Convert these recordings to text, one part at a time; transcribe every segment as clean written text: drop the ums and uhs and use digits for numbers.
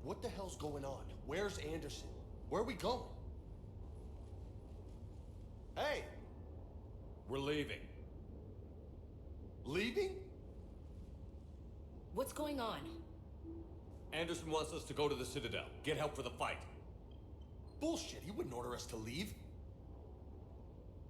What the hell's going on? Where's Anderson? Where are we going? Hey! We're leaving. Leaving? What's going on? Anderson wants us to go to the Citadel. Get help for the fight. Bullshit, he wouldn't order us to leave.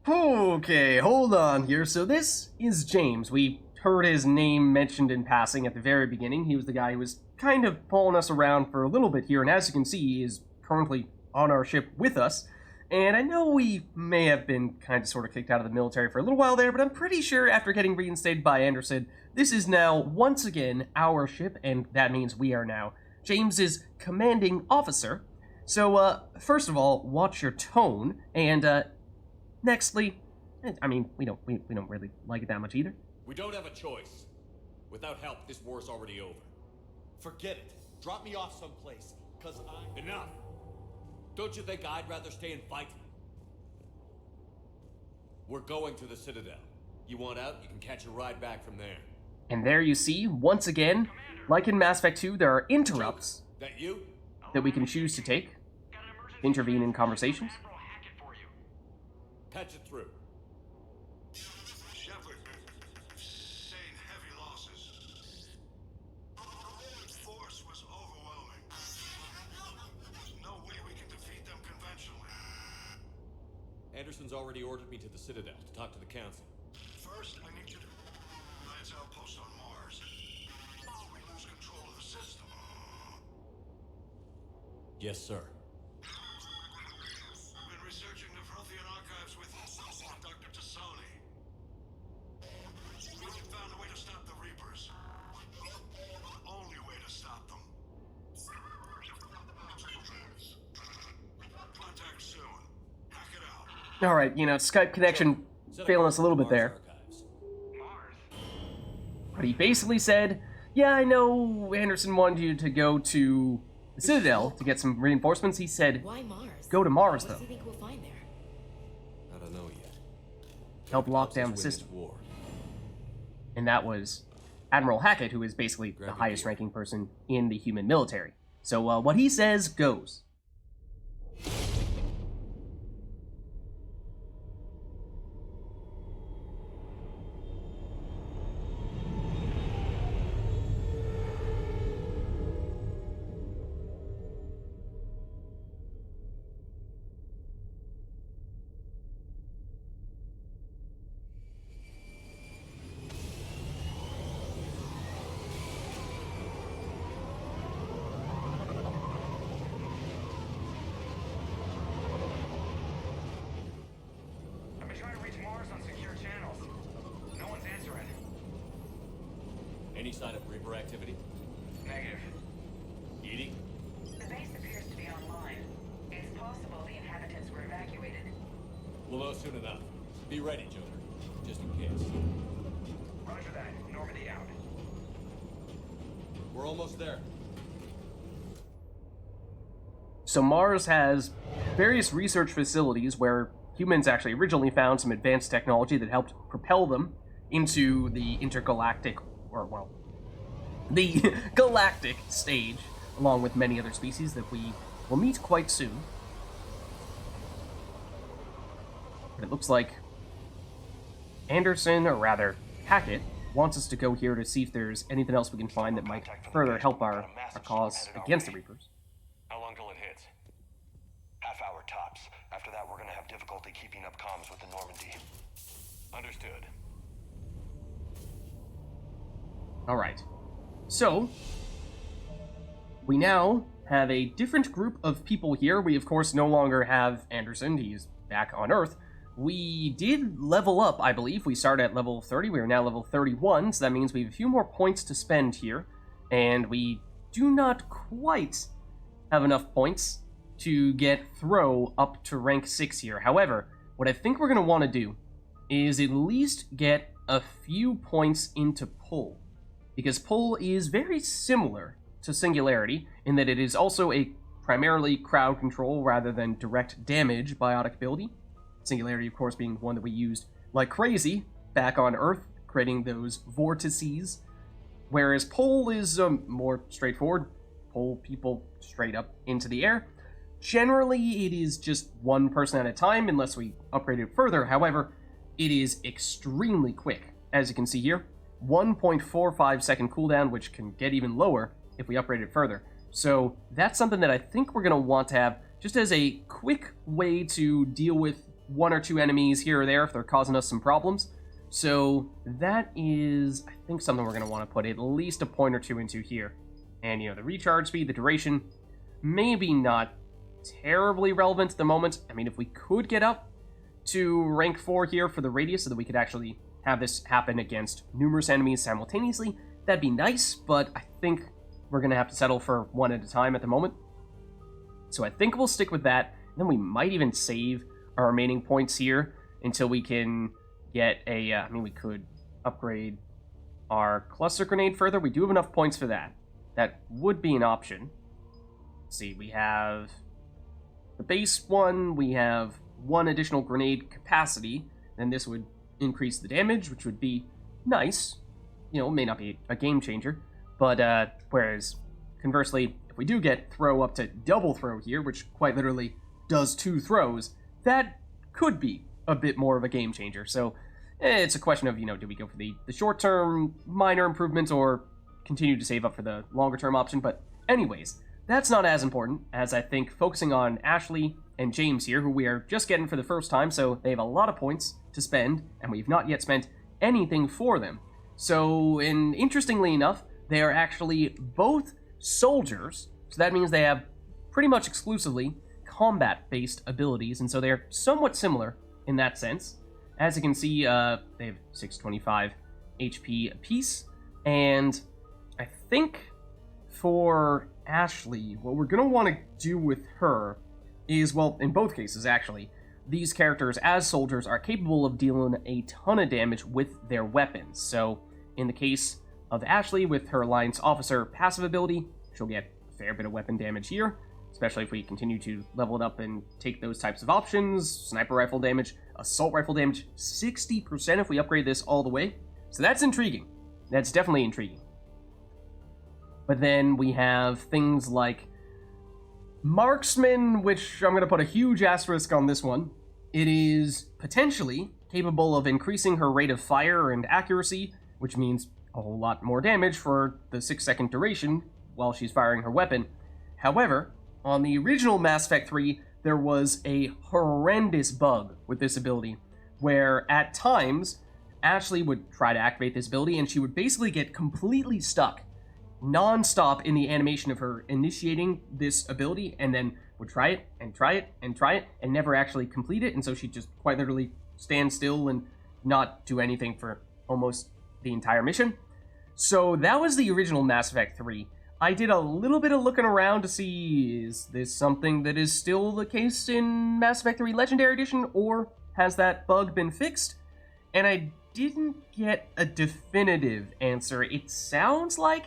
Okay, hold on here. So this is James. We heard his name mentioned in passing at the very beginning. He was the guy who was kind of pulling us around for a little bit here, and as you can see, he is currently on our ship with us. And I know we may have been kind of sort of kicked out of the military for a little while there, but I'm pretty sure after getting reinstated by Anderson, this is now once again our ship, and that means we are now James's commanding officer. So, first of all, watch your tone, and, nextly, I mean, we don't really like it that much either. We don't have a choice. Without help, this war's already over. Forget it. Drop me off someplace, cause I... Enough! Don't you think I'd rather stay and fight? We're going to the Citadel. You want out, you can catch a ride back from there. And there you see, once again, like in Mass Effect 2, there are interrupts That you? that we can choose to take, intervene in conversations. Patch it through. Shepard, sustained heavy losses. The force was overwhelming. There's no way we can defeat them conventionally. Anderson's already ordered me to the Citadel to talk to the Council. First, I need you to Lance outpost on Mars. We lose control of the system. Yes, sir. I've been researching the Prothean Archives with Dr. Tassoni. We've found a way to stop the Reapers. The only way to stop them. Contact soon. Hack it out. Alright, Skype connection failing us a little bit there. But he basically said, yeah, I know Anderson wanted you to go to the Citadel to get some reinforcements. He said, Why Mars? go to Mars, What though. does he think we'll find there? I don't know yet. Help lock down the Win this system. war. And that was Admiral Hackett, who is basically the Grab your highest gear. ranking person in the human military. So what he says goes. I've been trying to reach Mars on secure channels. No one's answering. Any sign of Reaper activity? Negative. Eating? The base appears to be online. It's possible the inhabitants were evacuated. We'll know soon enough. Be ready, Joker. Just in case. Roger that. Normandy out. We're almost there. So Mars has various research facilities where humans actually originally found some advanced technology that helped propel them into the intergalactic, or well, the galactic stage, along with many other species that we will meet quite soon. But it looks like Anderson, or rather Hackett, wants us to go here to see if there's anything else we can find that might further help our cause against the Reapers. How long till it hits? Half hour tops. After that, we're gonna have difficulty keeping up comms with the Normandy. Understood. Alright. So, we now have a different group of people here. We, of course, no longer have Anderson. He's back on Earth. We did level up, I believe. We started at level 30. We are now level 31, so that means we have a few more points to spend here. And we do not quite have enough points to get Throw up to rank 6 here. However, what I think we're going to want to do is at least get a few points into Pull. Because Pull is very similar to Singularity in that it is also a primarily crowd control rather than direct damage biotic ability. Singularity, of course, being one that we used like crazy back on Earth, creating those vortices. Whereas Pull is more straightforward, pull people straight up into the air. Generally, it is just one person at a time unless we upgrade it further. However, it is extremely quick, as you can see here. 1.45 second cooldown, which can get even lower if we upgrade it further. So that's something that I think we're going to want to have just as a quick way to deal with one or two enemies here or there if they're causing us some problems. So that is, I think, something we're going to want to put at least a point or two into here. And, you know, the recharge speed, the duration, maybe not terribly relevant at the moment. I mean, if we could get up to rank 4 here for the radius so that we could actually have this happen against numerous enemies simultaneously, that'd be nice, but I think we're going to have to settle for one at a time at the moment. So I think we'll stick with that. Then we might even save our remaining points here until we can get a, I mean, we could upgrade our cluster grenade further. We do have enough points for that. That would be an option. Let's see, we have the base one, we have one additional grenade capacity, and this would increase the damage, which would be nice. You know, it may not be a game changer, but whereas conversely, if we do get throw up to double throw here, which quite literally does 2 throws, that could be a bit more of a game changer. So it's a question of, you know, do we go for the short-term minor improvements or continue to save up for the longer-term option? But anyways, that's not as important as I think focusing on Ashley and James here, who we are just getting for the first time, so they have a lot of points to spend, and we've not yet spent anything for them. So, and interestingly enough, they are actually both soldiers, so that means they have pretty much exclusively combat-based abilities, and so they're somewhat similar in that sense. As you can see, they have 625 HP apiece, and I think for Ashley, what we're going to want to do with her is, well, in both cases, actually, these characters as soldiers are capable of dealing a ton of damage with their weapons. So, in the case of Ashley, with her Alliance Officer passive ability, she'll get a fair bit of weapon damage here, especially if we continue to level it up and take those types of options. Sniper rifle damage, assault rifle damage, 60% if we upgrade this all the way. So that's intriguing. That's definitely intriguing. But then we have things like Marksman, which I'm going to put a huge asterisk on this one. It is potentially capable of increasing her rate of fire and accuracy, which means a whole lot more damage for the 6-second duration while she's firing her weapon. However, on the original Mass Effect 3, there was a horrendous bug with this ability, where at times, Ashley would try to activate this ability, and she would basically get completely stuck non-stop in the animation of her initiating this ability, and then would try it, and try it, and try it, and never actually complete it, and so she'd just quite literally stand still and not do anything for almost the entire mission. So that was the original Mass Effect 3. I did a little bit of looking around to see, is this something that is still the case in Mass Effect 3 Legendary Edition, or has that bug been fixed? And I didn't get a definitive answer. It sounds like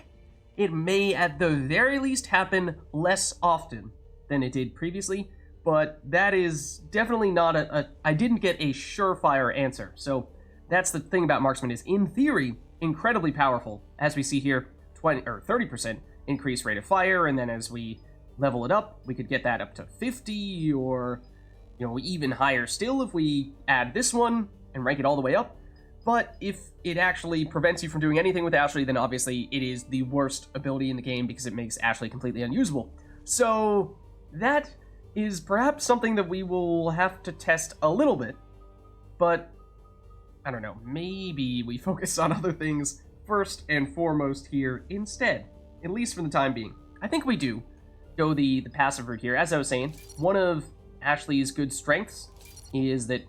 it may at the very least happen less often than it did previously, but that is definitely not I didn't get a surefire answer. So that's the thing about Marksman, is in theory incredibly powerful. As we see here, 20 or 30% increased rate of fire, and then as we level it up, we could get that up to 50, or, you know, even higher still if we add this one and rank it all the way up. But if it actually prevents you from doing anything with Ashley, then obviously it is the worst ability in the game because it makes Ashley completely unusable. So that is perhaps something that we will have to test a little bit, but I don't know, maybe we focus on other things first and foremost here instead, at least for the time being. I think we do go the passive route here. As I was saying, one of Ashley's good strengths is that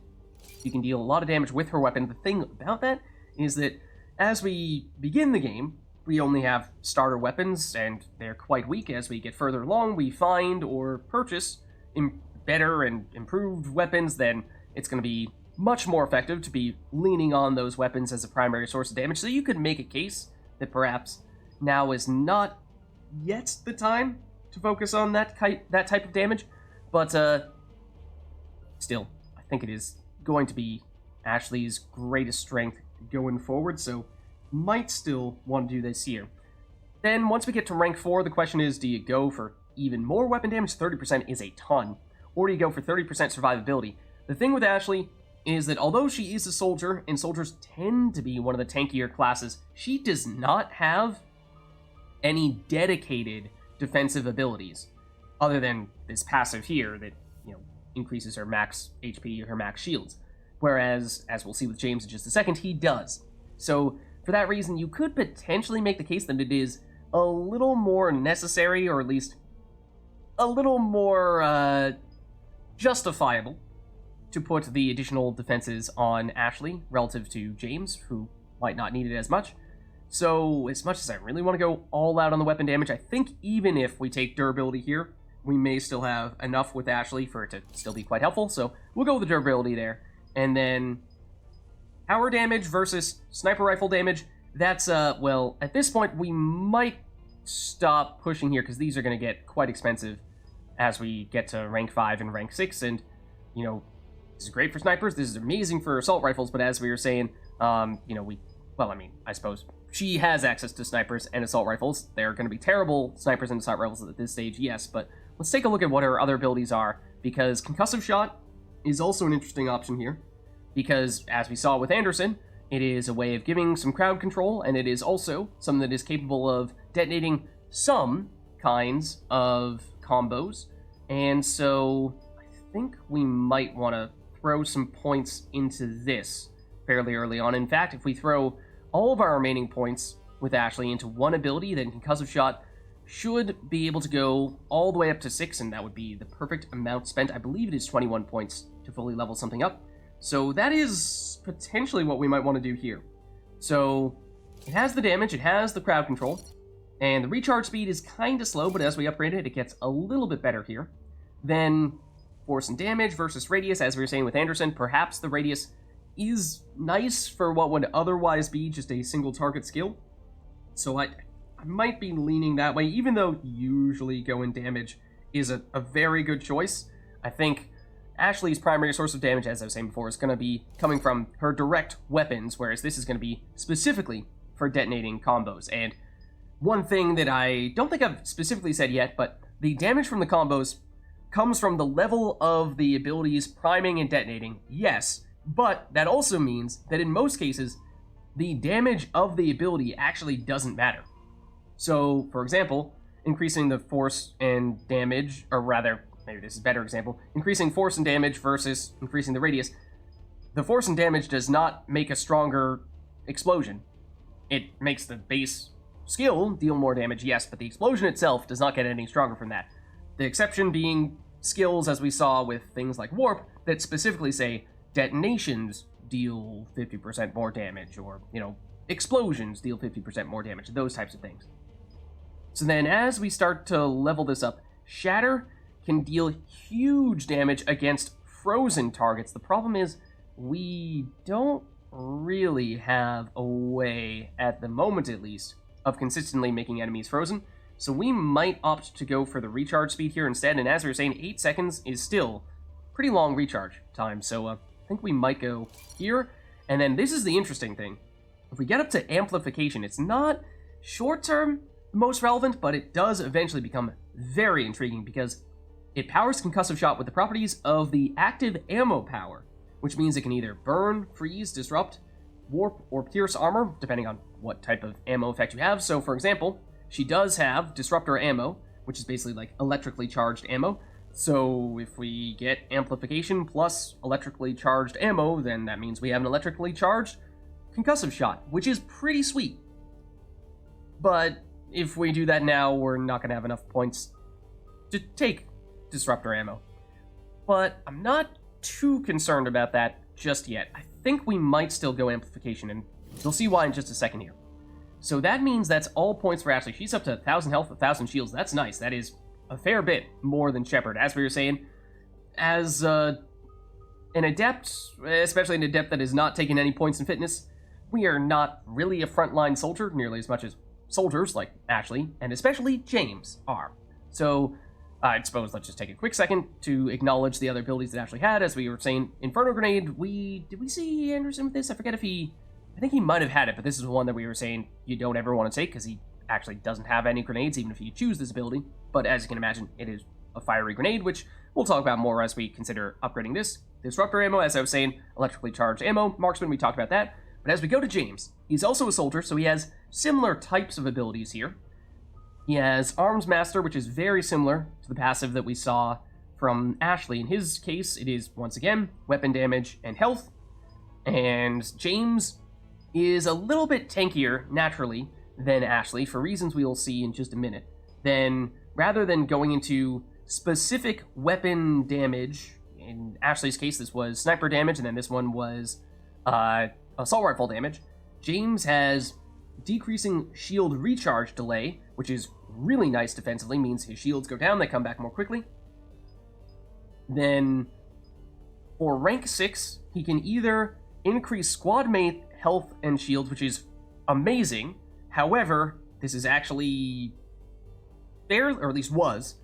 you can deal a lot of damage with her weapon. The thing about that is that as we begin the game, we only have starter weapons, and they're quite weak. As we get further along, we find or purchase better and improved weapons, then it's going to be much more effective to be leaning on those weapons as a primary source of damage. So you could make a case that perhaps now is not yet the time to focus on that type of damage, but still, I think it is going to be Ashley's greatest strength going forward, so might still want to do this here. Then, once we get to rank 4, the question is, do you go for even more weapon damage? 30% is a ton. Or do you go for 30% survivability? The thing with Ashley is that although she is a soldier, and soldiers tend to be one of the tankier classes, she does not have any dedicated defensive abilities, other than this passive here that, increases her max HP or her max shields. Whereas, as we'll see with James in just a second, he does. So, for that reason, you could potentially make the case that it is a little more necessary, or at least a little more justifiable, to put the additional defenses on Ashley relative to James, who might not need it as much. So, as much as I really want to go all out on the weapon damage, I think even if we take durability here, we may still have enough with Ashley for it to still be quite helpful. So, we'll go with the durability there. And then power damage versus sniper rifle damage, that's, well, at this point, we might stop pushing here, because these are going to get quite expensive as we get to rank 5 and rank 6, and, this is great for snipers, this is amazing for assault rifles, but as we were saying, I suppose she has access to snipers and assault rifles. They're going to be terrible snipers and assault rifles at this stage, yes, but let's take a look at what her other abilities are, because concussive shot is also an interesting option here, because, as we saw with Anderson, it is a way of giving some crowd control, and it is also something that is capable of detonating some kinds of combos, and so I think we might want to throw some points into this fairly early on. In fact, if we throw all of our remaining points with Ashley into one ability, then concussive shot should be able to go all the way up to 6, and that would be the perfect amount spent. I believe it is 21 points to fully level something up. So that is potentially what we might want to do here. So it has the damage, it has the crowd control, and the recharge speed is kind of slow, but as we upgrade it, it gets a little bit better here. Then force and damage versus radius, as we were saying with Anderson, perhaps the radius is nice for what would otherwise be just a single target skill. So I might be leaning that way, even though usually going damage is a very good choice. I think Ashley's primary source of damage, as I was saying before, is going to be coming from her direct weapons, whereas this is going to be specifically for detonating combos. And one thing that I don't think I've specifically said yet, but the damage from the combos comes from the level of the abilities priming and detonating, yes, but that also means that in most cases, the damage of the ability actually doesn't matter. So, for example, increasing the force and damage, or rather, maybe this is a better example, increasing force and damage versus increasing the radius, the force and damage does not make a stronger explosion. It makes the base skill deal more damage, yes, but the explosion itself does not get any stronger from that. The exception being skills, as we saw with things like Warp, that specifically say detonations deal 50% more damage, or, explosions deal 50% more damage, those types of things. So then, as we start to level this up, Shatter can deal huge damage against frozen targets. The problem is, we don't really have a way, at the moment at least, of consistently making enemies frozen. So we might opt to go for the recharge speed here instead, and as we were saying, 8 seconds is still pretty long recharge time, so I think we might go here. And then this is the interesting thing. If we get up to Amplification, it's not short-term the most relevant, but it does eventually become very intriguing, because it powers concussive shot with the properties of the active ammo power, which means it can either burn, freeze, disrupt, warp, or pierce armor, depending on what type of ammo effect you have. So, for example, she does have disruptor ammo, which is basically like electrically charged ammo. So if we get Amplification plus electrically charged ammo, then that means we have an electrically charged concussive shot, which is pretty sweet. But if we do that now, we're not going to have enough points to take disruptor ammo. But I'm not too concerned about that just yet. I think we might still go Amplification, and you'll see why in just a second here. So that means that's all points for Ashley. She's up to 1,000 health, 1,000 shields. That's nice. That is a fair bit more than Shepard. As we were saying, as an adept, especially an adept that is not taking any points in fitness, we are not really a frontline soldier nearly as much as soldiers like Ashley, and especially James, are. So I suppose let's just take a quick second to acknowledge the other abilities that Ashley had. As we were saying, Inferno Grenade, did we see Anderson with this? I forget if I think he might have had it, but this is one that we were saying you don't ever want to take, because he actually doesn't have any grenades, even if you choose this ability. But as you can imagine, it is a fiery grenade, which we'll talk about more as we consider upgrading this. Disruptor ammo, as I was saying, electrically charged ammo. Marksman, we talked about that. But as we go to James, he's also a soldier, so he has similar types of abilities here. He has Arms Master, which is very similar to the passive that we saw from Ashley. In his case, it is, once again, weapon damage and health. And James is a little bit tankier, naturally, than Ashley, for reasons we will see in just a minute. Then, rather than going into specific weapon damage, in Ashley's case, this was sniper damage, and then this one was assault rifle damage, James has decreasing shield recharge delay, which is really nice defensively, means his shields go down, they come back more quickly. Then, for rank 6, he can either increase squad mate health and shields, which is amazing. However, this is actually or at least was,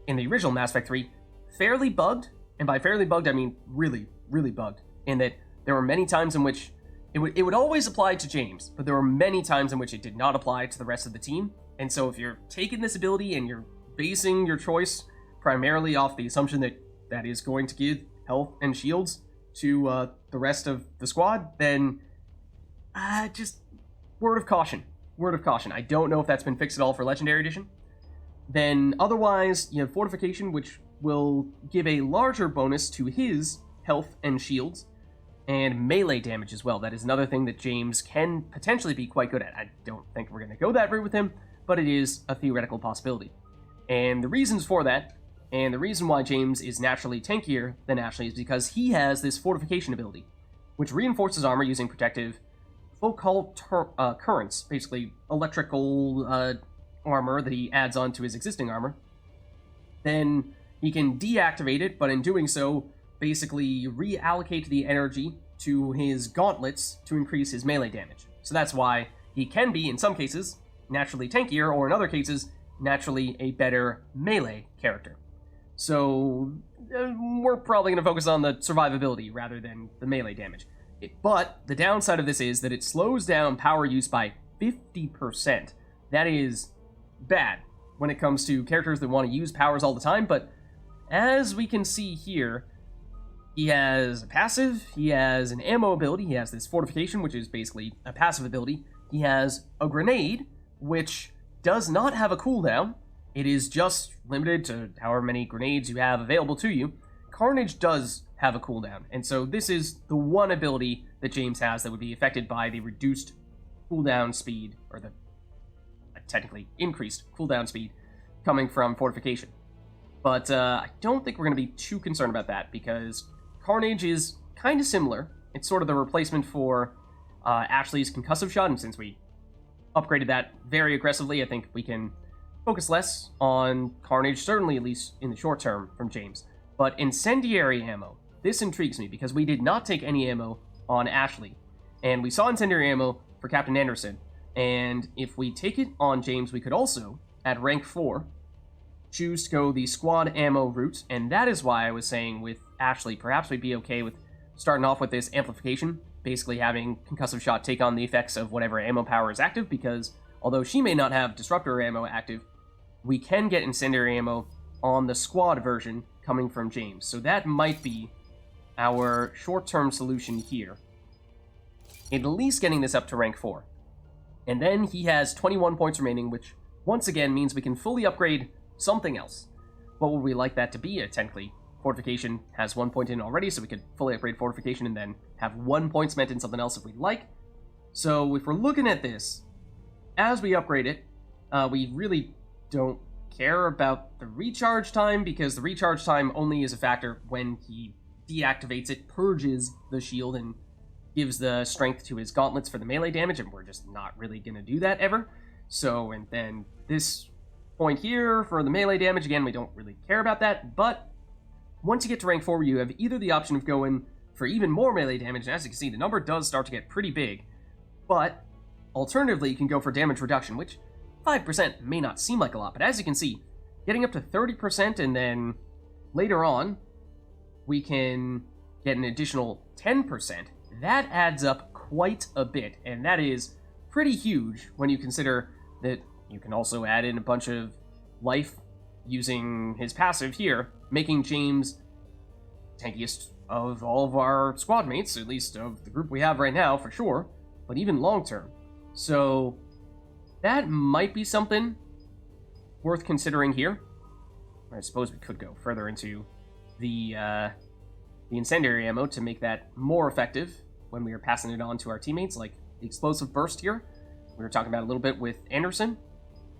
in the original Mass Effect 3, fairly bugged. And by fairly bugged, I mean really, really bugged. In that there were many times in which it would always apply to James, but there were many times in which it did not apply to the rest of the team. And so if you're taking this ability and you're basing your choice primarily off the assumption that that is going to give health and shields to the rest of the squad, then just word of caution. Word of caution. I don't know if that's been fixed at all for Legendary Edition. Then otherwise, you have Fortification, which will give a larger bonus to his health and shields, and melee damage as well. That is another thing that James can potentially be quite good at. I don't think we're going to go that route with him, but it is a theoretical possibility. And the reasons for that, and the reason why James is naturally tankier than Ashley, is because he has this Fortification ability, which reinforces armor using protective focal currents, basically electrical armor that he adds on to his existing armor. Then he can deactivate it, but in doing so, basically reallocate the energy to his gauntlets to increase his melee damage. So that's why he can be, in some cases, naturally tankier, or in other cases, naturally a better melee character. So we're probably going to focus on the survivability rather than the melee damage. But the downside of this is that it slows down power use by 50%. That is bad when it comes to characters that want to use powers all the time, but as we can see here, he has a passive, he has an ammo ability, he has this Fortification, which is basically a passive ability, he has a grenade, which does not have a cooldown, it is just limited to however many grenades you have available to you. Carnage does have a cooldown, and so this is the one ability that James has that would be affected by the reduced cooldown speed, or the technically increased cooldown speed coming from Fortification. But I don't think we're going to be too concerned about that, because Carnage is kind of similar. It's sort of the replacement for Ashley's Concussive Shot, and since we upgraded that very aggressively, I think we can focus less on Carnage, certainly at least in the short term, from James. But Incendiary Ammo, this intrigues me, because we did not take any ammo on Ashley, and we saw Incendiary Ammo for Captain Anderson, and if we take it on James, we could also, at rank 4, choose to go the squad ammo route, and that is why I was saying with Ashley, perhaps we'd be okay with starting off with this Amplification, basically having Concussive Shot take on the effects of whatever ammo power is active, because although she may not have Disruptor ammo active, we can get Incendiary Ammo on the squad version coming from James. So that might be our short-term solution here, at least getting this up to rank 4. And then he has 21 points remaining, which once again means we can fully upgrade something else. What would we like that to be? Technically, Fortification has 1 point in already, so we could fully upgrade Fortification and then have 1 point spent in something else if we'd like. So if we're looking at this, as we upgrade it, we really don't care about the recharge time, because the recharge time only is a factor when he deactivates it, purges the shield, and gives the strength to his gauntlets for the melee damage, and we're just not really going to do that ever. So, and then this point here for the melee damage, again, we don't really care about that, but once you get to rank 4, you have either the option of going for even more melee damage, and as you can see, the number does start to get pretty big, but alternatively, you can go for damage reduction, which 5% may not seem like a lot, but as you can see, getting up to 30%, and then later on, we can get an additional 10%. That adds up quite a bit, and that is pretty huge when you consider that you can also add in a bunch of life using his passive here, making James tankiest of all of our squad mates, at least of the group we have right now, for sure, but even long-term. So that might be something worth considering here. I suppose we could go further into the incendiary ammo to make that more effective when we are passing it on to our teammates, like the explosive burst here. We were talking about a little bit with Anderson,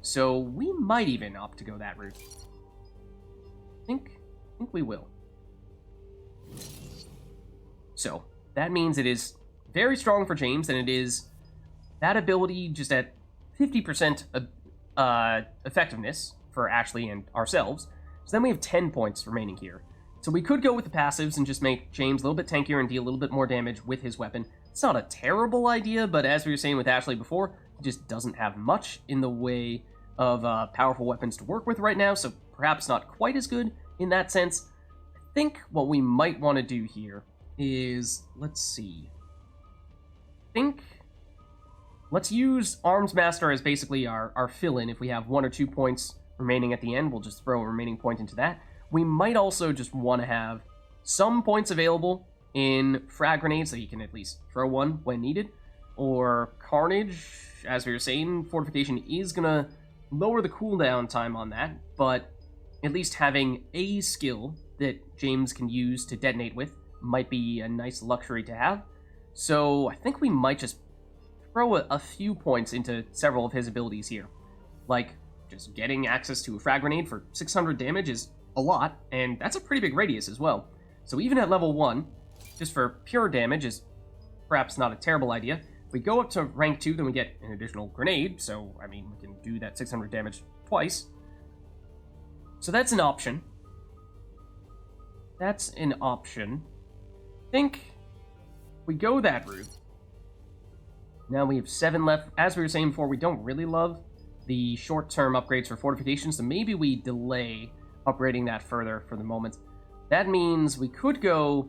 so we might even opt to go that route. I think we will. So that means it is very strong for James, and it is that ability just at 50% effectiveness for Ashley and ourselves. So then we have 10 points remaining here. So we could go with the passives and just make James a little bit tankier and deal a little bit more damage with his weapon. It's not a terrible idea, but as we were saying with Ashley before, he just doesn't have much in the way of powerful weapons to work with right now, so perhaps not quite as good in that sense. I think what we might want to do here is, let's see. Let's use Arms Master as basically our fill-in. If we have 1 or 2 points remaining at the end, we'll just throw a remaining point into that. We might also just want to have some points available in frag grenades, so you can at least throw one when needed. Or Carnage, as we were saying, Fortification is going to lower the cooldown time on that, but at least having a skill that James can use to detonate with might be a nice luxury to have. So I think we might just throw a few points into several of his abilities here. Like, just getting access to a frag grenade for 600 damage is a lot, and that's a pretty big radius as well. So even at level 1, just for pure damage is perhaps not a terrible idea. If we go up to rank 2, then we get an additional grenade, so, I mean, we can do that 600 damage twice. So that's an option. I think we go that route. Now we have 7 left. As we were saying before, we don't really love the short-term upgrades for fortification, so maybe we delay upgrading that further for the moment. That means we could go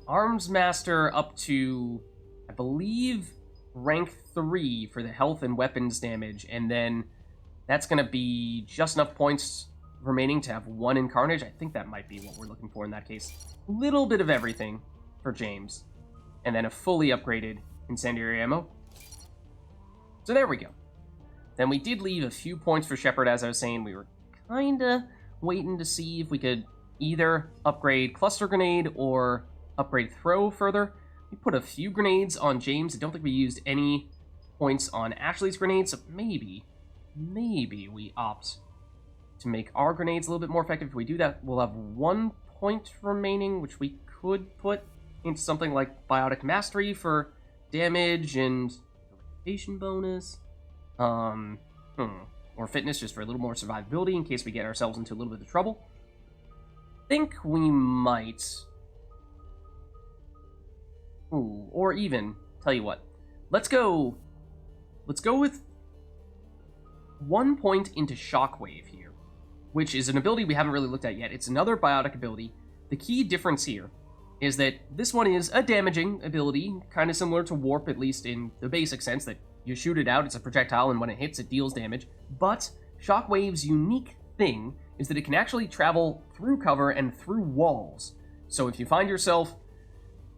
Arms Master up to, I believe, rank 3 for the health and weapons damage, and then that's going to be just enough points remaining to have 1 in Carnage. I think that might be what we're looking for in that case. A little bit of everything for James, and then a fully upgraded incendiary ammo. So there we go. Then we did leave a few points for Shepard, as I was saying. We were kinda waiting to see if we could either upgrade Cluster Grenade or upgrade Throw further. We put a few grenades on James. I don't think we used any points on Ashley's grenades, so maybe we opt to make our grenades a little bit more effective. If we do that, we'll have 1 point remaining, which we could put into something like Biotic Mastery for damage and reputation bonus. Or Fitness just for a little more survivability in case we get ourselves into a little bit of trouble. I think we might... or even, tell you what, let's go with 1 point into Shockwave here, which is an ability we haven't really looked at yet. It's another biotic ability. The key difference here is that this one is a damaging ability, kind of similar to Warp, at least in the basic sense that you shoot it out, it's a projectile, and when it hits, it deals damage. But Shockwave's unique thing is that it can actually travel through cover and through walls. So if you find yourself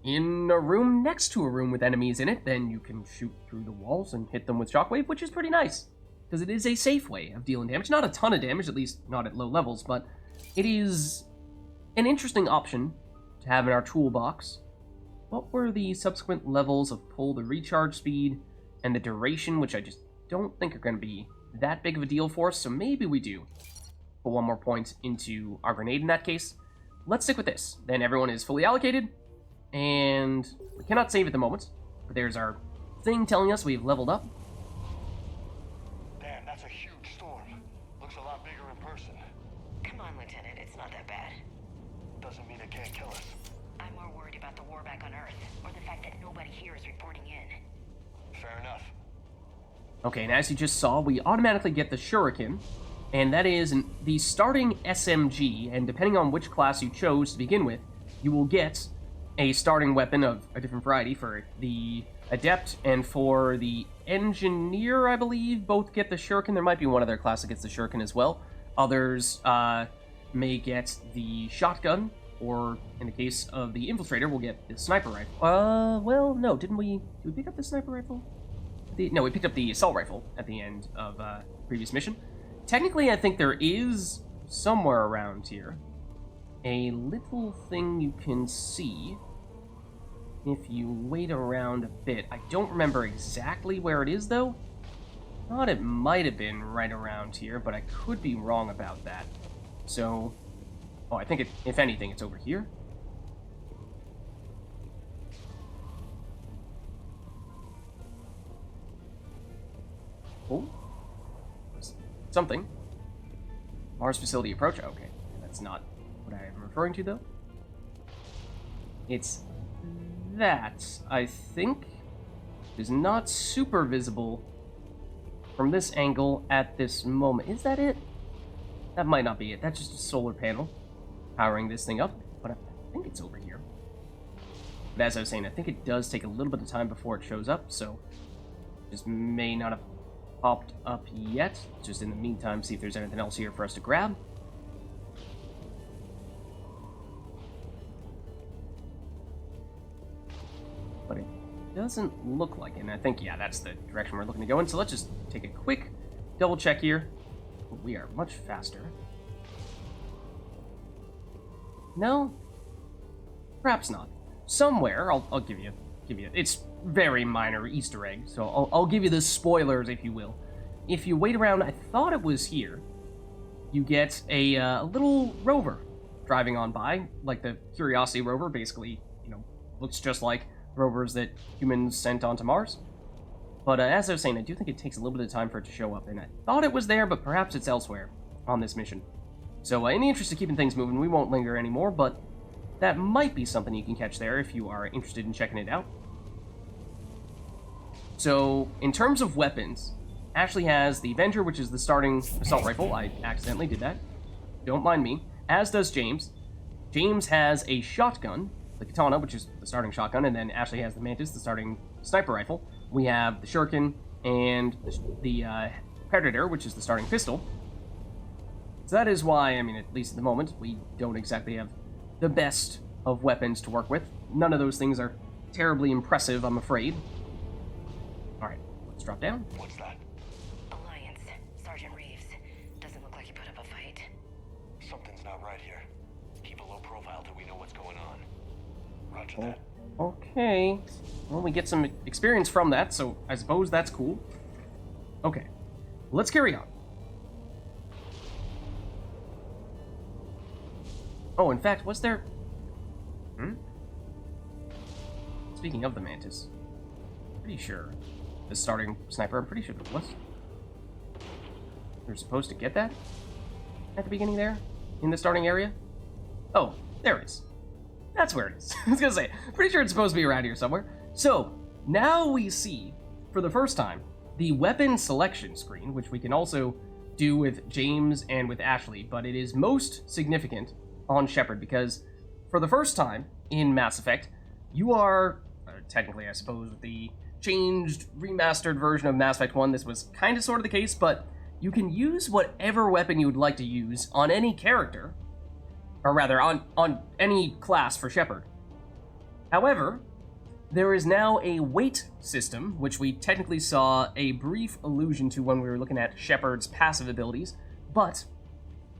in a room next to a room with enemies in it, then you can shoot through the walls and hit them with Shockwave, which is pretty nice, because it is a safe way of dealing damage. Not a ton of damage, at least not at low levels, but it is an interesting option to have in our toolbox. What were the subsequent levels of pull? The recharge speed and the duration, which I just don't think are going to be that big of a deal for us, so maybe we do put 1 more point into our grenade in that case. Let's stick with this. Then everyone is fully allocated, and we cannot save at the moment, but there's our thing telling us we've leveled up. Damn, that's a huge storm. Looks a lot bigger in person. Come on, Lieutenant, it's not that bad. Doesn't mean it can't kill us. I'm more worried about the war back on Earth, or the fact that nobody here is reporting in. Fair enough. Okay, and as you just saw, we automatically get the Shuriken, and that is the starting SMG, and depending on which class you chose to begin with, you will get a starting weapon of a different variety for the Adept and for the Engineer, I believe, both get the Shuriken. There might be one other class that gets the Shuriken as well. Others may get the Shotgun, or in the case of the Infiltrator, we'll get the Sniper Rifle. Well, no, did we pick up the Sniper Rifle? No, we picked up the Assault Rifle at the end of previous mission. Technically, I think there is somewhere around here a little thing you can see if you wait around a bit. I don't remember exactly where it is, though. Thought it might have been right around here, but I could be wrong about that. So, oh, I think if anything, it's over here. Oh, something. Mars facility approach. Okay, that's not what I am referring to, though. It's that, I think, is not super visible from this angle at this moment. Is that it? That might not be it. That's just a solar panel powering this thing up, but I think it's over here. But as I was saying, I think it does take a little bit of time before it shows up, so this may not have popped up yet. Just in the meantime, see if there's anything else here for us to grab. But it doesn't look like it, and I think, yeah, that's the direction we're looking to go in. So let's just take a quick double check here. We are much faster. No? Perhaps not. Somewhere, I'll give you, it's very minor Easter egg, so I'll give you the spoilers, if you will. If you wait around, I thought it was here, you get a little rover driving on by, like the Curiosity rover, basically, you know, looks just like rovers that humans sent onto Mars. But as I was saying, I do think it takes a little bit of time for it to show up, and I thought it was there, but perhaps it's elsewhere on this mission. So in the interest of keeping things moving, we won't linger anymore, but that might be something you can catch there if you are interested in checking it out. So, in terms of weapons, Ashley has the Avenger, which is the starting assault rifle. I accidentally did that. Don't mind me. As does James. James has a shotgun, the Katana, which is the starting shotgun, and then Ashley has the Mantis, the starting sniper rifle. We have the Shuriken and the Predator, which is the starting pistol. So that is why, I mean, at least at the moment, we don't exactly have the best of weapons to work with. None of those things are terribly impressive, I'm afraid. Alright, let's drop down. What's that? Alliance. Sergeant Reeves. Doesn't look like he put up a fight. Something's not right here. Keep a low profile till we know what's going on. Roger that. Okay. Well, we get some experience from that, so I suppose that's cool. Okay. Let's carry on. Oh, in fact, was there... Speaking of the Mantis, pretty sure the starting sniper, I'm pretty sure there was. We're supposed to get that at the beginning there, in the starting area. Oh, there it is. That's where it is. I was gonna say, pretty sure it's supposed to be around here somewhere. So, now we see, for the first time, the weapon selection screen, which we can also do with James and with Ashley, but it is most significant on Shepard, because for the first time in Mass Effect, you are, technically I suppose with the changed, remastered version of Mass Effect 1, this was kind of sort of the case, but you can use whatever weapon you would like to use on any character, or rather, on any class for Shepard. However, there is now a weight system, which we technically saw a brief allusion to when we were looking at Shepard's passive abilities, but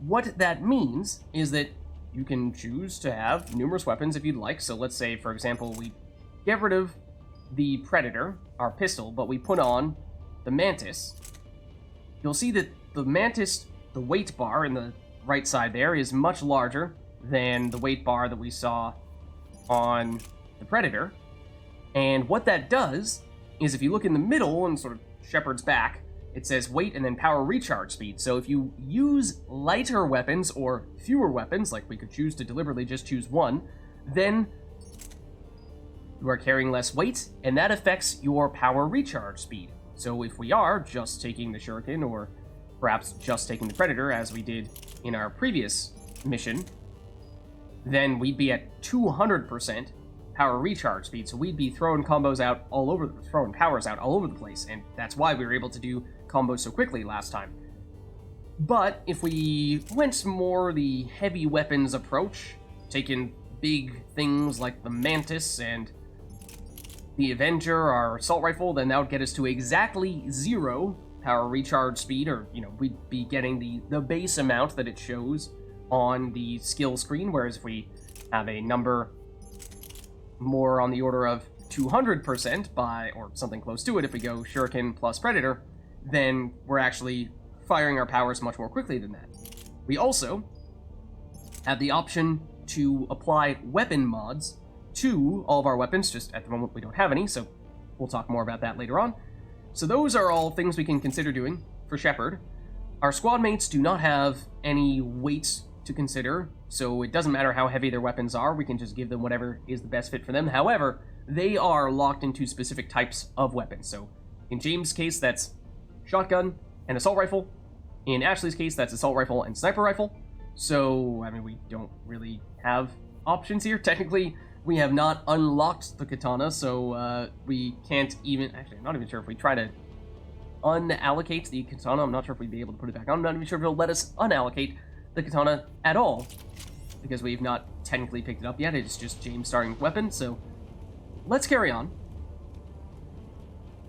what that means is that you can choose to have numerous weapons if you'd like. So let's say, for example, we get rid of the Predator, our pistol, but we put on the Mantis. You'll see that the Mantis, the weight bar in the right side there, is much larger than the weight bar that we saw on the Predator. And what that does is, if you look in the middle and sort of Shepard's back, it says weight and then power recharge speed. So if you use lighter weapons or fewer weapons, like we could choose to deliberately just choose one, then you are carrying less weight, and that affects your power recharge speed. So if we are just taking the Shuriken, or perhaps just taking the Predator, as we did in our previous mission, then we'd be at 200%, power recharge speed, so we'd be throwing powers out all over the place, and that's why we were able to do combos so quickly last time. But if we went more the heavy weapons approach, taking big things like the Mantis and the Avenger, our assault rifle, then that would get us to exactly 0 power recharge speed, or, we'd be getting the base amount that it shows on the skill screen, whereas if we have a number more on the order of 200% or something close to it, if we go Shuriken plus Predator, then we're actually firing our powers much more quickly than that. We also have the option to apply weapon mods to all of our weapons. Just at the moment we don't have any, so we'll talk more about that later on. So those are all things we can consider doing for Shepard. Our squad mates do not have any weights to consider, so it doesn't matter how heavy their weapons are, we can just give them whatever is the best fit for them. However, they are locked into specific types of weapons. So in James' case, that's shotgun and assault rifle. In Ashley's case, that's assault rifle and sniper rifle. So, we don't really have options here. Technically, we have not unlocked the katana, so we can't even... Actually, I'm not even sure if we try to unallocate the katana. I'm not sure if we'd be able to put it back on. I'm not even sure if it'll let us unallocate the katana at all, because we've not technically picked it up yet. It's just James' starting weapon, so let's carry on.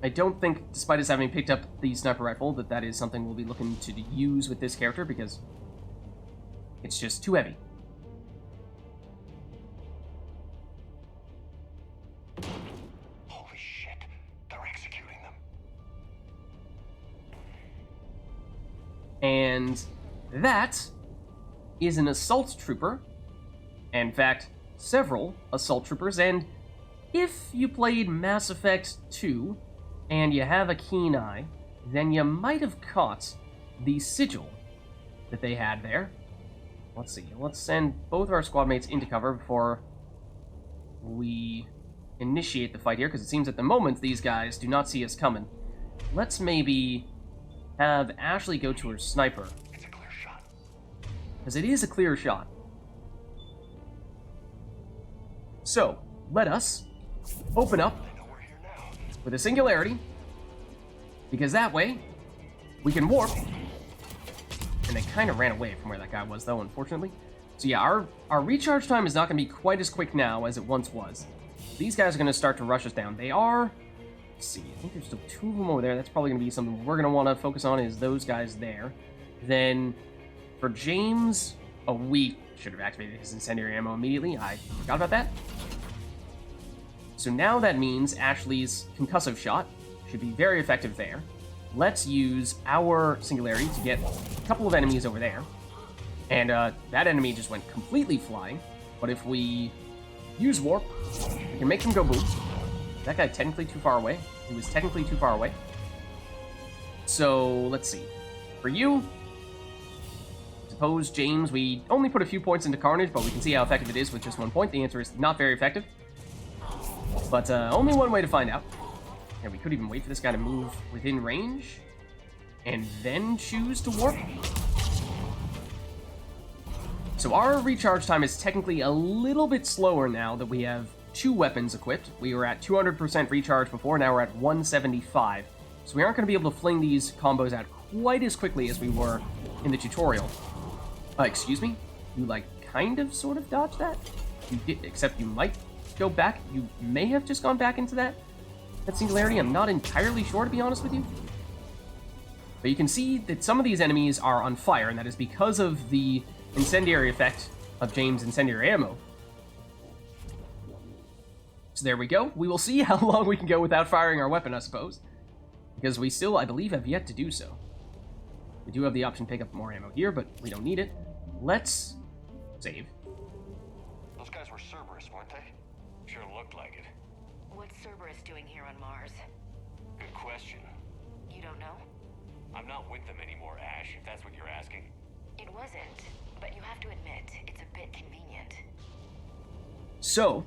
I don't think, despite us having picked up the sniper rifle, that is something we'll be looking to use with this character, because it's just too heavy. Holy shit, they're executing them. And that is an assault trooper. In fact, several assault troopers, and if you played Mass Effect 2, and you have a keen eye, then you might have caught the sigil that they had there. Let's see, let's send both of our squad mates into cover before we initiate the fight here, because it seems at the moment these guys do not see us coming. Let's maybe have Ashley go to her sniper. It's a clear shot. Because it is a clear shot. So, let us open up with a singularity, because that way we can warp. And they kind of ran away from where that guy was, though, unfortunately. So yeah, our recharge time is not going to be quite as quick now as it once was. These guys are going to start to rush us down. They are... Let's see, I think there's still 2 of them over there. That's probably going to be something we're going to want to focus on, is those guys there. Then, for James... Oh, we should have activated his incendiary ammo immediately. I forgot about that. So now that means Ashley's concussive shot should be very effective there. Let's use our singularity to get a couple of enemies over there. And that enemy just went completely flying. But if we use warp, we can make them go boom. That guy technically too far away. He was technically too far away. So let's see. For you, suppose James, we only put a few points into Carnage, but we can see how effective it is with just 1 point. The answer is not very effective. But only one way to find out. And we could even wait for this guy to move within range, and then choose to warp. So our recharge time is technically a little bit slower now that we have 2 weapons equipped. We were at 200% recharge before, now we're at 175. So we aren't going to be able to fling these combos out quite as quickly as we were in the tutorial. Excuse me? You, kind of, sort of dodged that? You did, except you might go back. You may have just gone back into that singularity. I'm not entirely sure, to be honest with you. But you can see that some of these enemies are on fire, and that is because of the incendiary effect of James' incendiary ammo. So there we go. We will see how long we can go without firing our weapon, I suppose. Because we still, I believe, have yet to do so. We do have the option to pick up more ammo here, but we don't need it. Let's save. Those guys were Cerberus, weren't they? Sure looked like it. What's Cerberus doing here on Mars? Good question. You don't know? I'm not with them anymore, Ash, if that's what you're asking. It wasn't, but you have to admit, it's a bit convenient. So,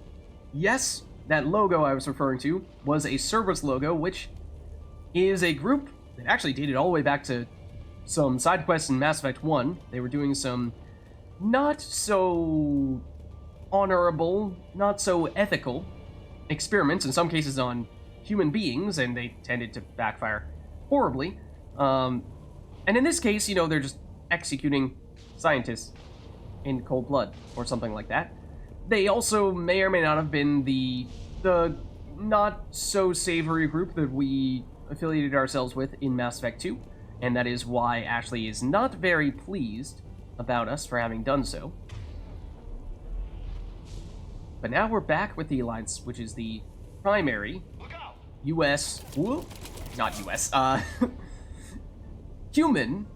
yes, that logo I was referring to was a Cerberus logo, which is a group that actually dated all the way back to some side quests in Mass Effect 1. They were doing some not so honorable, not so ethical experiments, in some cases on human beings, and they tended to backfire horribly. And in this case, you know, they're just executing scientists in cold blood, or something like that. They also may or may not have been the not-so-savory group that we affiliated ourselves with in Mass Effect 2, and that is why Ashley is not very pleased about us for having done so. But now we're back with the Alliance, which is the primary U.S. Not U.S. Human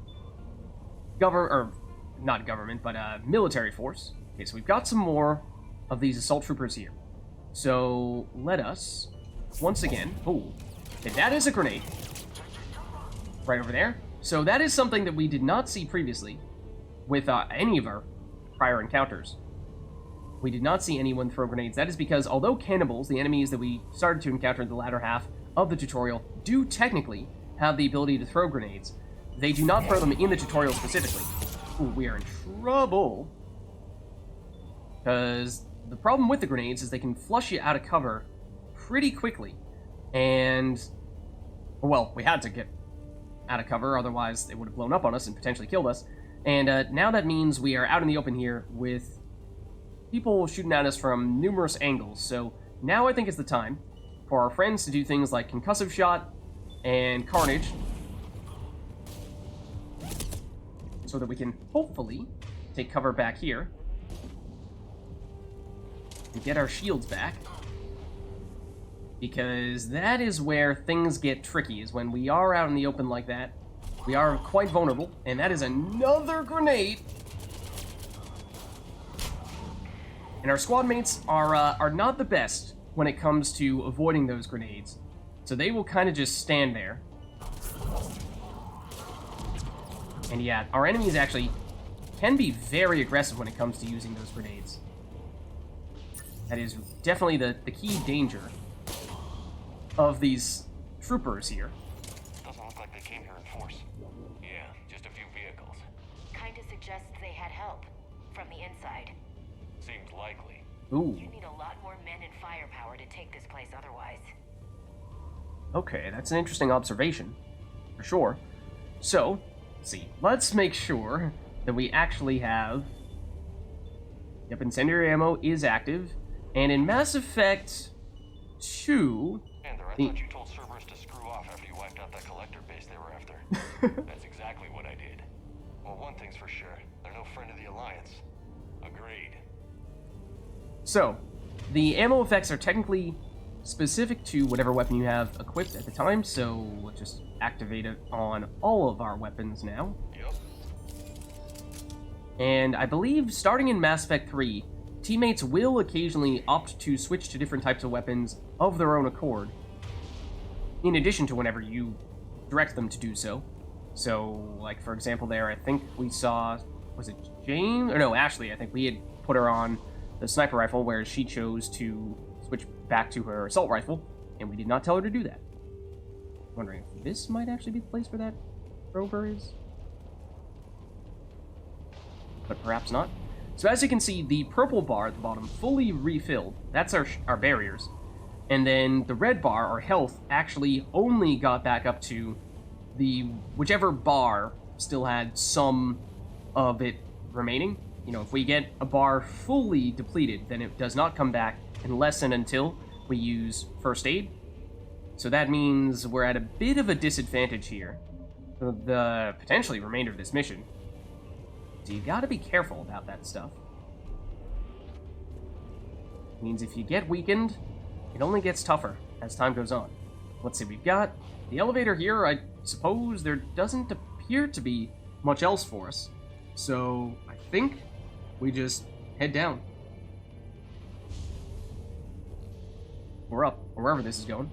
not government, but military force. Okay, so we've got some more of these assault troopers here. So let us once again. Oh, okay, that is a grenade right over there. So that is something that we did not see previously with any of our prior encounters. We did not see anyone throw grenades. That is because although cannibals, the enemies that we started to encounter in the latter half of the tutorial, do technically have the ability to throw grenades, they do not throw them in the tutorial specifically. Ooh, we are in trouble. Because the problem with the grenades is they can flush you out of cover pretty quickly. And, well, we had to get out of cover, otherwise they would have blown up on us and potentially killed us. And now that means we are out in the open here with people shooting at us from numerous angles. So now I think is the time for our friends to do things like concussive shot and carnage, so that we can hopefully take cover back here and get our shields back. Because that is where things get tricky, is when we are out in the open like that. We are quite vulnerable, and that is another grenade. And our squad mates are not the best when it comes to avoiding those grenades. So they will kind of just stand there. And yeah, our enemies actually can be very aggressive when it comes to using those grenades. That is definitely the key danger of these troopers here. Doesn't look like they came here in force. Yeah, just a few vehicles. Kinda suggests they had help from the inside. Seems likely. Ooh. You need a lot more men and firepower to take this place otherwise. Okay, that's an interesting observation, for sure. So, let's see. Let's make sure that we actually have... Yep, incendiary ammo is active. And in Mass Effect 2... Commander, I thought you told Cerberus to screw off after you wiped out that collector base they were after. That's exactly what I did. Well, one thing's for sure. They're no friend of the Alliance. Agreed. So, the ammo effects are technically specific to whatever weapon you have equipped at the time, so we'll just activate it on all of our weapons now. Yep. And I believe starting in Mass Effect 3, teammates will occasionally opt to switch to different types of weapons of their own accord, in addition to whenever you direct them to do so. So, like, for example there, I think we saw, was it Jane? Or no, Ashley, I think we had put her on the sniper rifle, whereas she chose to switch back to her assault rifle, and we did not tell her to do that. I'm wondering if this might actually be the place where that rover is? But perhaps not. So as you can see, the purple bar at the bottom fully refilled. That's our barriers. And then the red bar, our health, actually only got back up to the whichever bar still had some of it remaining. You know, if we get a bar fully depleted, then it does not come back unless and until we use first aid. So that means we're at a bit of a disadvantage here for the potentially remainder of this mission. So you gotta be careful about that stuff. It means if you get weakened, it only gets tougher as time goes on. Let's see, we've got the elevator here. I suppose there doesn't appear to be much else for us. So I think we just head down. Or up, or wherever this is going.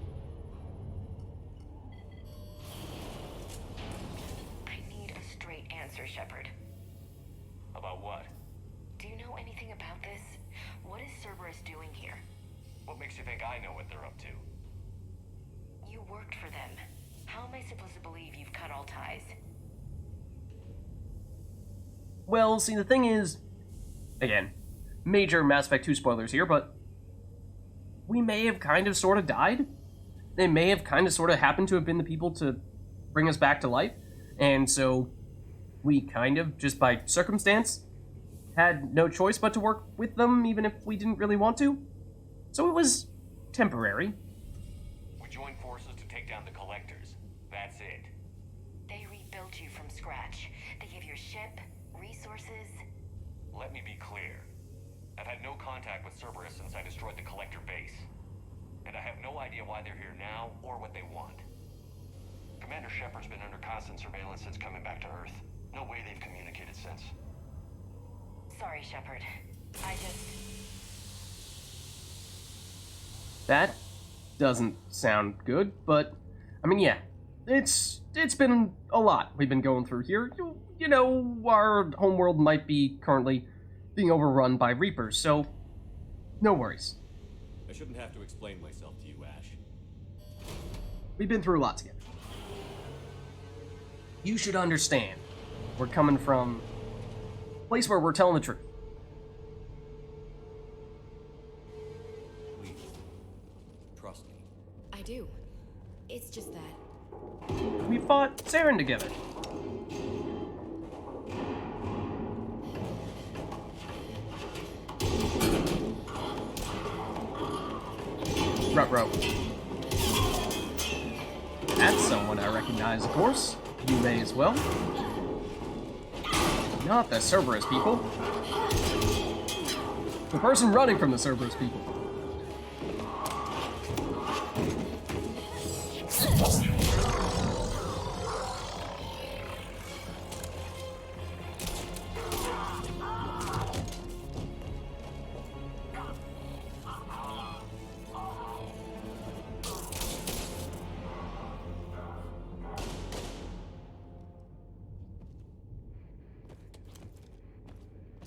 I need a straight answer, Shepard. About what? Do you know anything about this? What is Cerberus doing here? What makes you think I know what they're up to? You worked for them. How am I supposed to believe you've cut all ties? Well, see, the thing is, again, major Mass Effect 2 spoilers here, but we may have kind of sort of died. They may have kind of sort of happened to have been the people to bring us back to life. And so we kind of, just by circumstance, had no choice but to work with them, even if we didn't really want to. So it was temporary. We joined forces to take down the collectors. That's it. They rebuilt you from scratch. They gave your ship, resources. Let me be clear. I've had no contact with Cerberus since I destroyed the collector base. And I have no idea why they're here now or what they want. Commander Shepard's been under constant surveillance since coming back to Earth. No way they've communicated since. Sorry, Shepard. That doesn't sound good, but I mean, yeah, it's been a lot we've been going through here. You know, our homeworld might be currently being overrun by Reapers, so no worries. I shouldn't have to explain myself to you, Ash. We've been through a lot together. You should understand. We're coming from a place where we're telling the truth. Please, trust me. I do. It's just that. We fought Saren together. Ruh-roh. That's someone I recognize, of course. You may as well. Not the Cerberus people. The person running from the Cerberus people.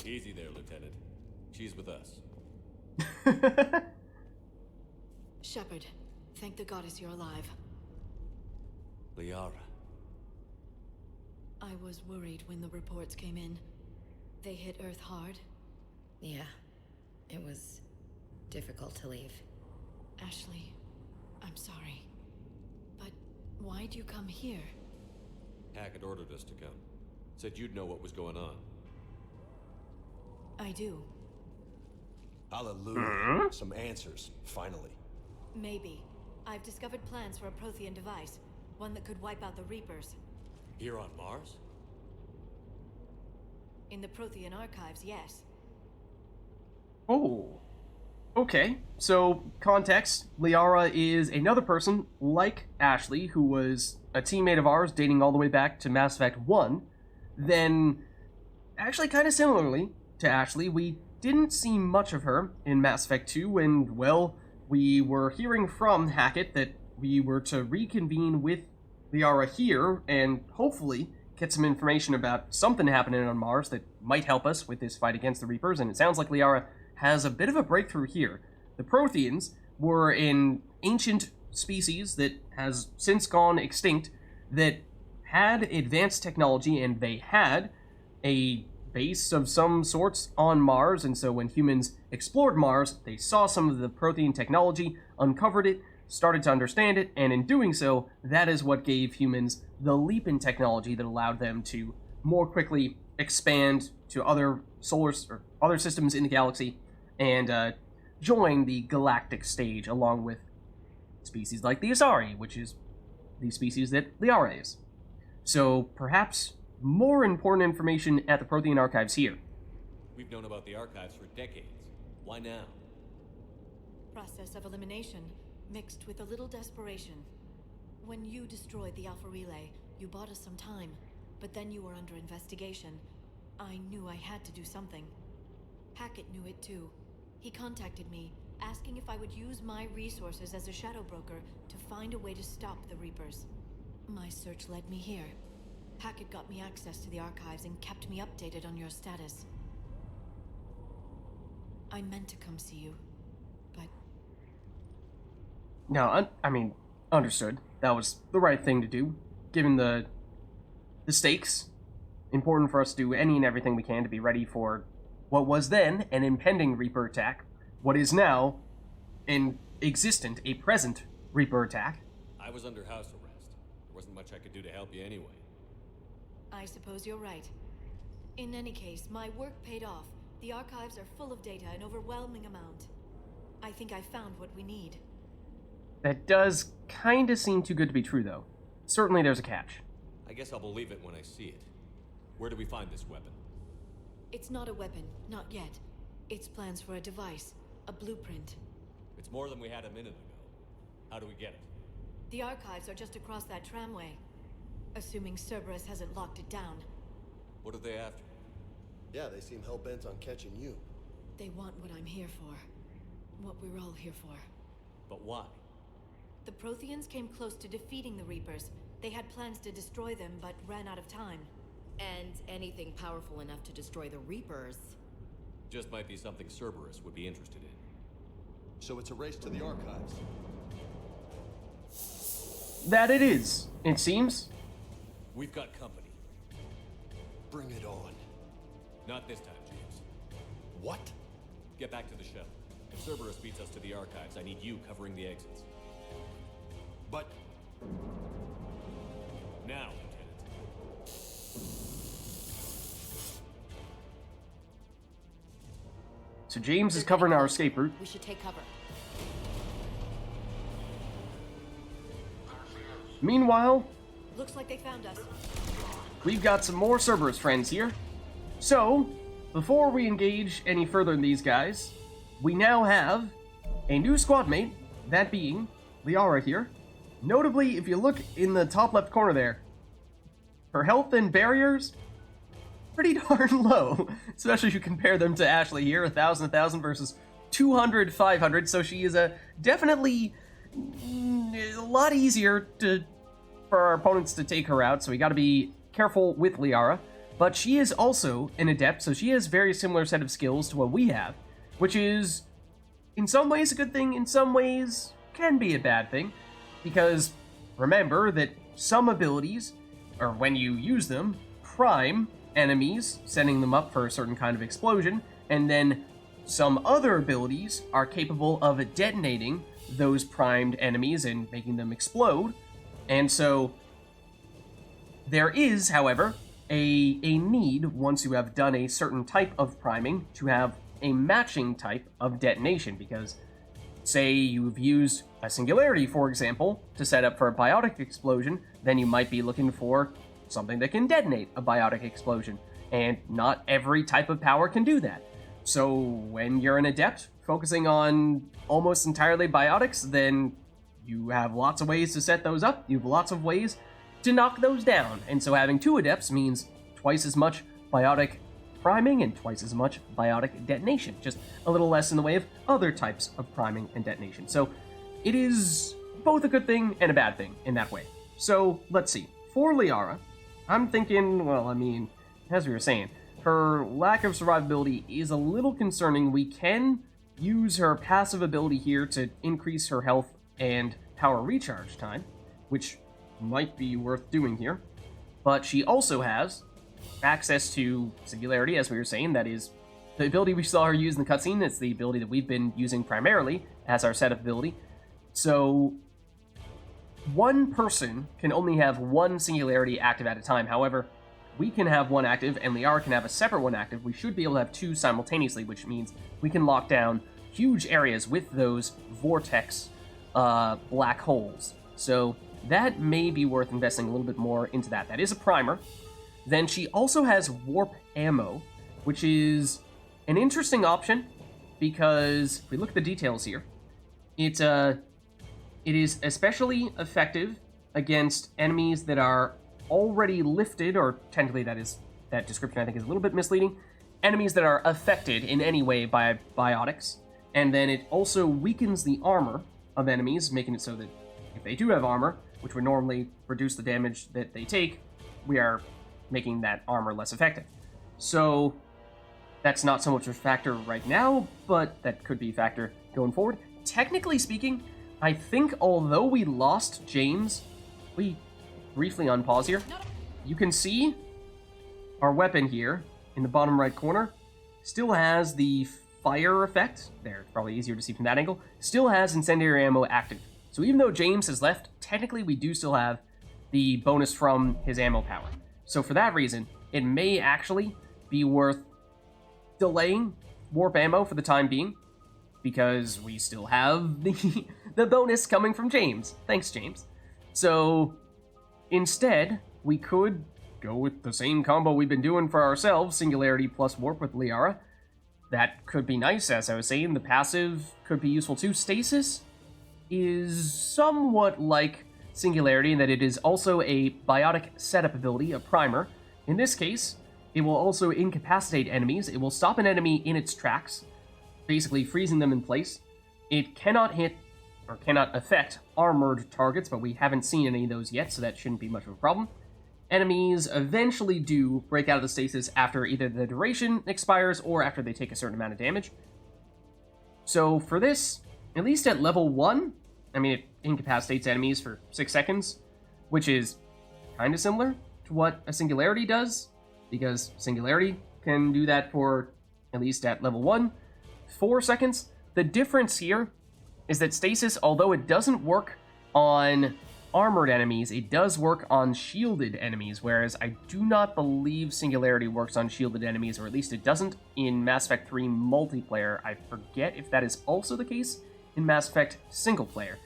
Easy there, Lieutenant. She's with us. Shepard, thank the goddess you're alive. Liara. I was worried when the reports came in. They hit Earth hard. Yeah, it was difficult to leave. Ashley, I'm sorry. But why'd you come here? Hackett ordered us to come. Said you'd know what was going on. I do. Hallelujah. Some answers, finally. Maybe. I've discovered plans for a Prothean device. One that could wipe out the Reapers. Here on Mars? In the Prothean Archives, yes. Oh. Okay, so context. Liara is another person, like Ashley, who was a teammate of ours dating all the way back to Mass Effect 1. Then, actually kind of similarly to Ashley, we didn't see much of her in Mass Effect 2, and, well, we were hearing from Hackett that we were to reconvene with Liara here, and hopefully get some information about something happening on Mars that might help us with this fight against the Reapers, and it sounds like Liara has a bit of a breakthrough here. The Protheans were an ancient species that has since gone extinct that had advanced technology, and they had a base of some sorts on Mars, and so when humans explored Mars, they saw some of the Prothean technology, uncovered it, started to understand it, and in doing so, that is what gave humans the leap in technology that allowed them to more quickly expand to other or other systems in the galaxy and join the galactic stage along with species like the Asari, which is the species that Liara is. So perhaps more important information at the Prothean Archives here. We've known about the archives for decades. Why now? Process of elimination, mixed with a little desperation. When you destroyed the Alpha Relay, you bought us some time, but then you were under investigation. I knew I had to do something. Hackett knew it too. He contacted me, asking if I would use my resources as a shadow broker to find a way to stop the Reapers. My search led me here. Hackett got me access to the archives and kept me updated on your status. I meant to come see you, but... No, I mean, understood. That was the right thing to do, given the stakes. Important for us to do any and everything we can to be ready for what was then an impending Reaper attack, what is now an existent, a present Reaper attack. I was under house arrest. There wasn't much I could do to help you anyway. I suppose you're right. In any case, my work paid off. The archives are full of data, an overwhelming amount. I think I found what we need. That does kinda seem too good to be true, though. Certainly there's a catch. I guess I'll believe it when I see it. Where do we find this weapon? It's not a weapon, not yet. It's plans for a device, a blueprint. It's more than we had a minute ago. How do we get it? The archives are just across that tramway. Assuming Cerberus hasn't locked it down. What are they after? Yeah, they seem hell-bent on catching you. They want what I'm here for. What we're all here for. But why? The Protheans came close to defeating the Reapers. They had plans to destroy them, but ran out of time. And anything powerful enough to destroy the Reapers. Just might be something Cerberus would be interested in. So it's a race to the archives. That it is, it seems. We've got company. Bring it on. Not this time, James. What? Get back to the shuttle. If Cerberus beats us to the archives, I need you covering the exits. But... Now, Lieutenant. So James is covering our escape route. We should take cover. Meanwhile, Looks like they found us. we've got some more Cerberus friends here. So, before we engage any further in these guys, we now have a new squad mate, that being Liara here. Notably, if you look in the top left corner there, her health and barriers, pretty darn low. Especially if you compare them to Ashley here, 1,000 versus 200, 500, so she is definitely a lot easier for our opponents to take her out, so we gotta be careful with Liara. But she is also an adept, so she has a very similar set of skills to what we have, which is, in some ways, a good thing, in some ways, can be a bad thing. Because remember that some abilities, or when you use them, prime enemies, setting them up for a certain kind of explosion, and then some other abilities are capable of detonating those primed enemies and making them explode. And so there is, however, a need, once you have done a certain type of priming, to have a matching type of detonation, because say you've used a singularity, for example, to set up for a biotic explosion, then you might be looking for something that can detonate a biotic explosion, and not every type of power can do that. So when you're an adept, focusing on almost entirely biotics, then you have lots of ways to set those up, you have lots of ways to knock those down, and so having two adepts means twice as much biotic priming and twice as much biotic detonation, just a little less in the way of other types of priming and detonation. So it is both a good thing and a bad thing in that way. So let's see. For Liara, I'm thinking, well, I mean, as we were saying, her lack of survivability is a little concerning. We can use her passive ability here to increase her health and power recharge time, which might be worth doing here. But she also has access to Singularity, as we were saying. That is the ability we saw her use in the cutscene. It's the ability that we've been using primarily as our setup ability. So one person can only have one Singularity active at a time. However, we can have one active, and Liara can have a separate one active. We should be able to have two simultaneously, which means we can lock down huge areas with those vortex black holes. So that may be worth investing a little bit more into that. That is a primer. Then she also has warp ammo, which is an interesting option, because if we look at the details here, it is especially effective against enemies that are already lifted, or technically that description I think is a little bit misleading, enemies that are affected in any way by biotics. And then it also weakens the armor of enemies, making it so that if they do have armor, which would normally reduce the damage that they take, we are making that armor less effective. So that's not so much a factor right now, but that could be a factor going forward. Technically speaking, I think although we lost James, we briefly unpause here. You can see our weapon here in the bottom right corner still has the fire effect, there, it's probably easier to see from that angle, still has incendiary ammo active. So even though James has left, technically we do still have the bonus from his ammo power. So for that reason, it may actually be worth delaying warp ammo for the time being, because we still have the bonus coming from James. Thanks, James. So instead, we could go with the same combo we've been doing for ourselves, Singularity plus Warp with Liara. That could be nice, as I was saying. The passive could be useful too. Stasis is somewhat like Singularity in that it is also a biotic setup ability, a primer. In this case, it will also incapacitate enemies. It will stop an enemy in its tracks, basically freezing them in place. It cannot hit or cannot affect armored targets, but we haven't seen any of those yet, so that shouldn't be much of a problem. Enemies eventually do break out of the stasis after either the duration expires or after they take a certain amount of damage. So for this, at least at level 1, I mean, it incapacitates enemies for 6 seconds, which is kind of similar to what a Singularity does, because Singularity can do that for, at least at level 1, 4 seconds. The difference here is that Stasis, although it doesn't work on armored enemies, it does work on shielded enemies, whereas I do not believe Singularity works on shielded enemies, or at least it doesn't in Mass Effect 3 multiplayer. I forget if that is also the case in Mass Effect single player,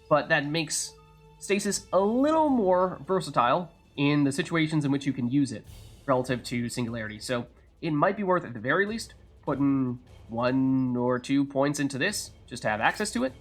but that makes Stasis a little more versatile in the situations in which you can use it relative to Singularity. So it might be worth, at the very least, putting 1 or 2 points into this just to have access to it.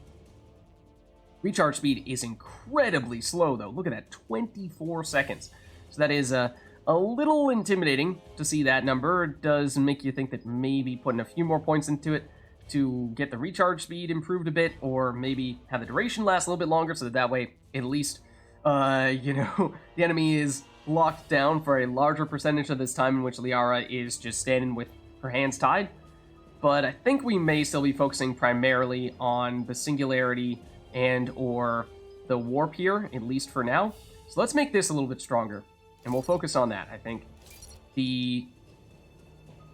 Recharge speed is incredibly slow, though. Look at that, 24 seconds. So that is a little intimidating to see that number. It does make you think that maybe putting a few more points into it to get the recharge speed improved a bit, or maybe have the duration last a little bit longer, so that way, at least, the enemy is locked down for a larger percentage of this time in which Liara is just standing with her hands tied. But I think we may still be focusing primarily on the Singularity and or the warp here, at least for now. So let's make this a little bit stronger, and we'll focus on that. I think the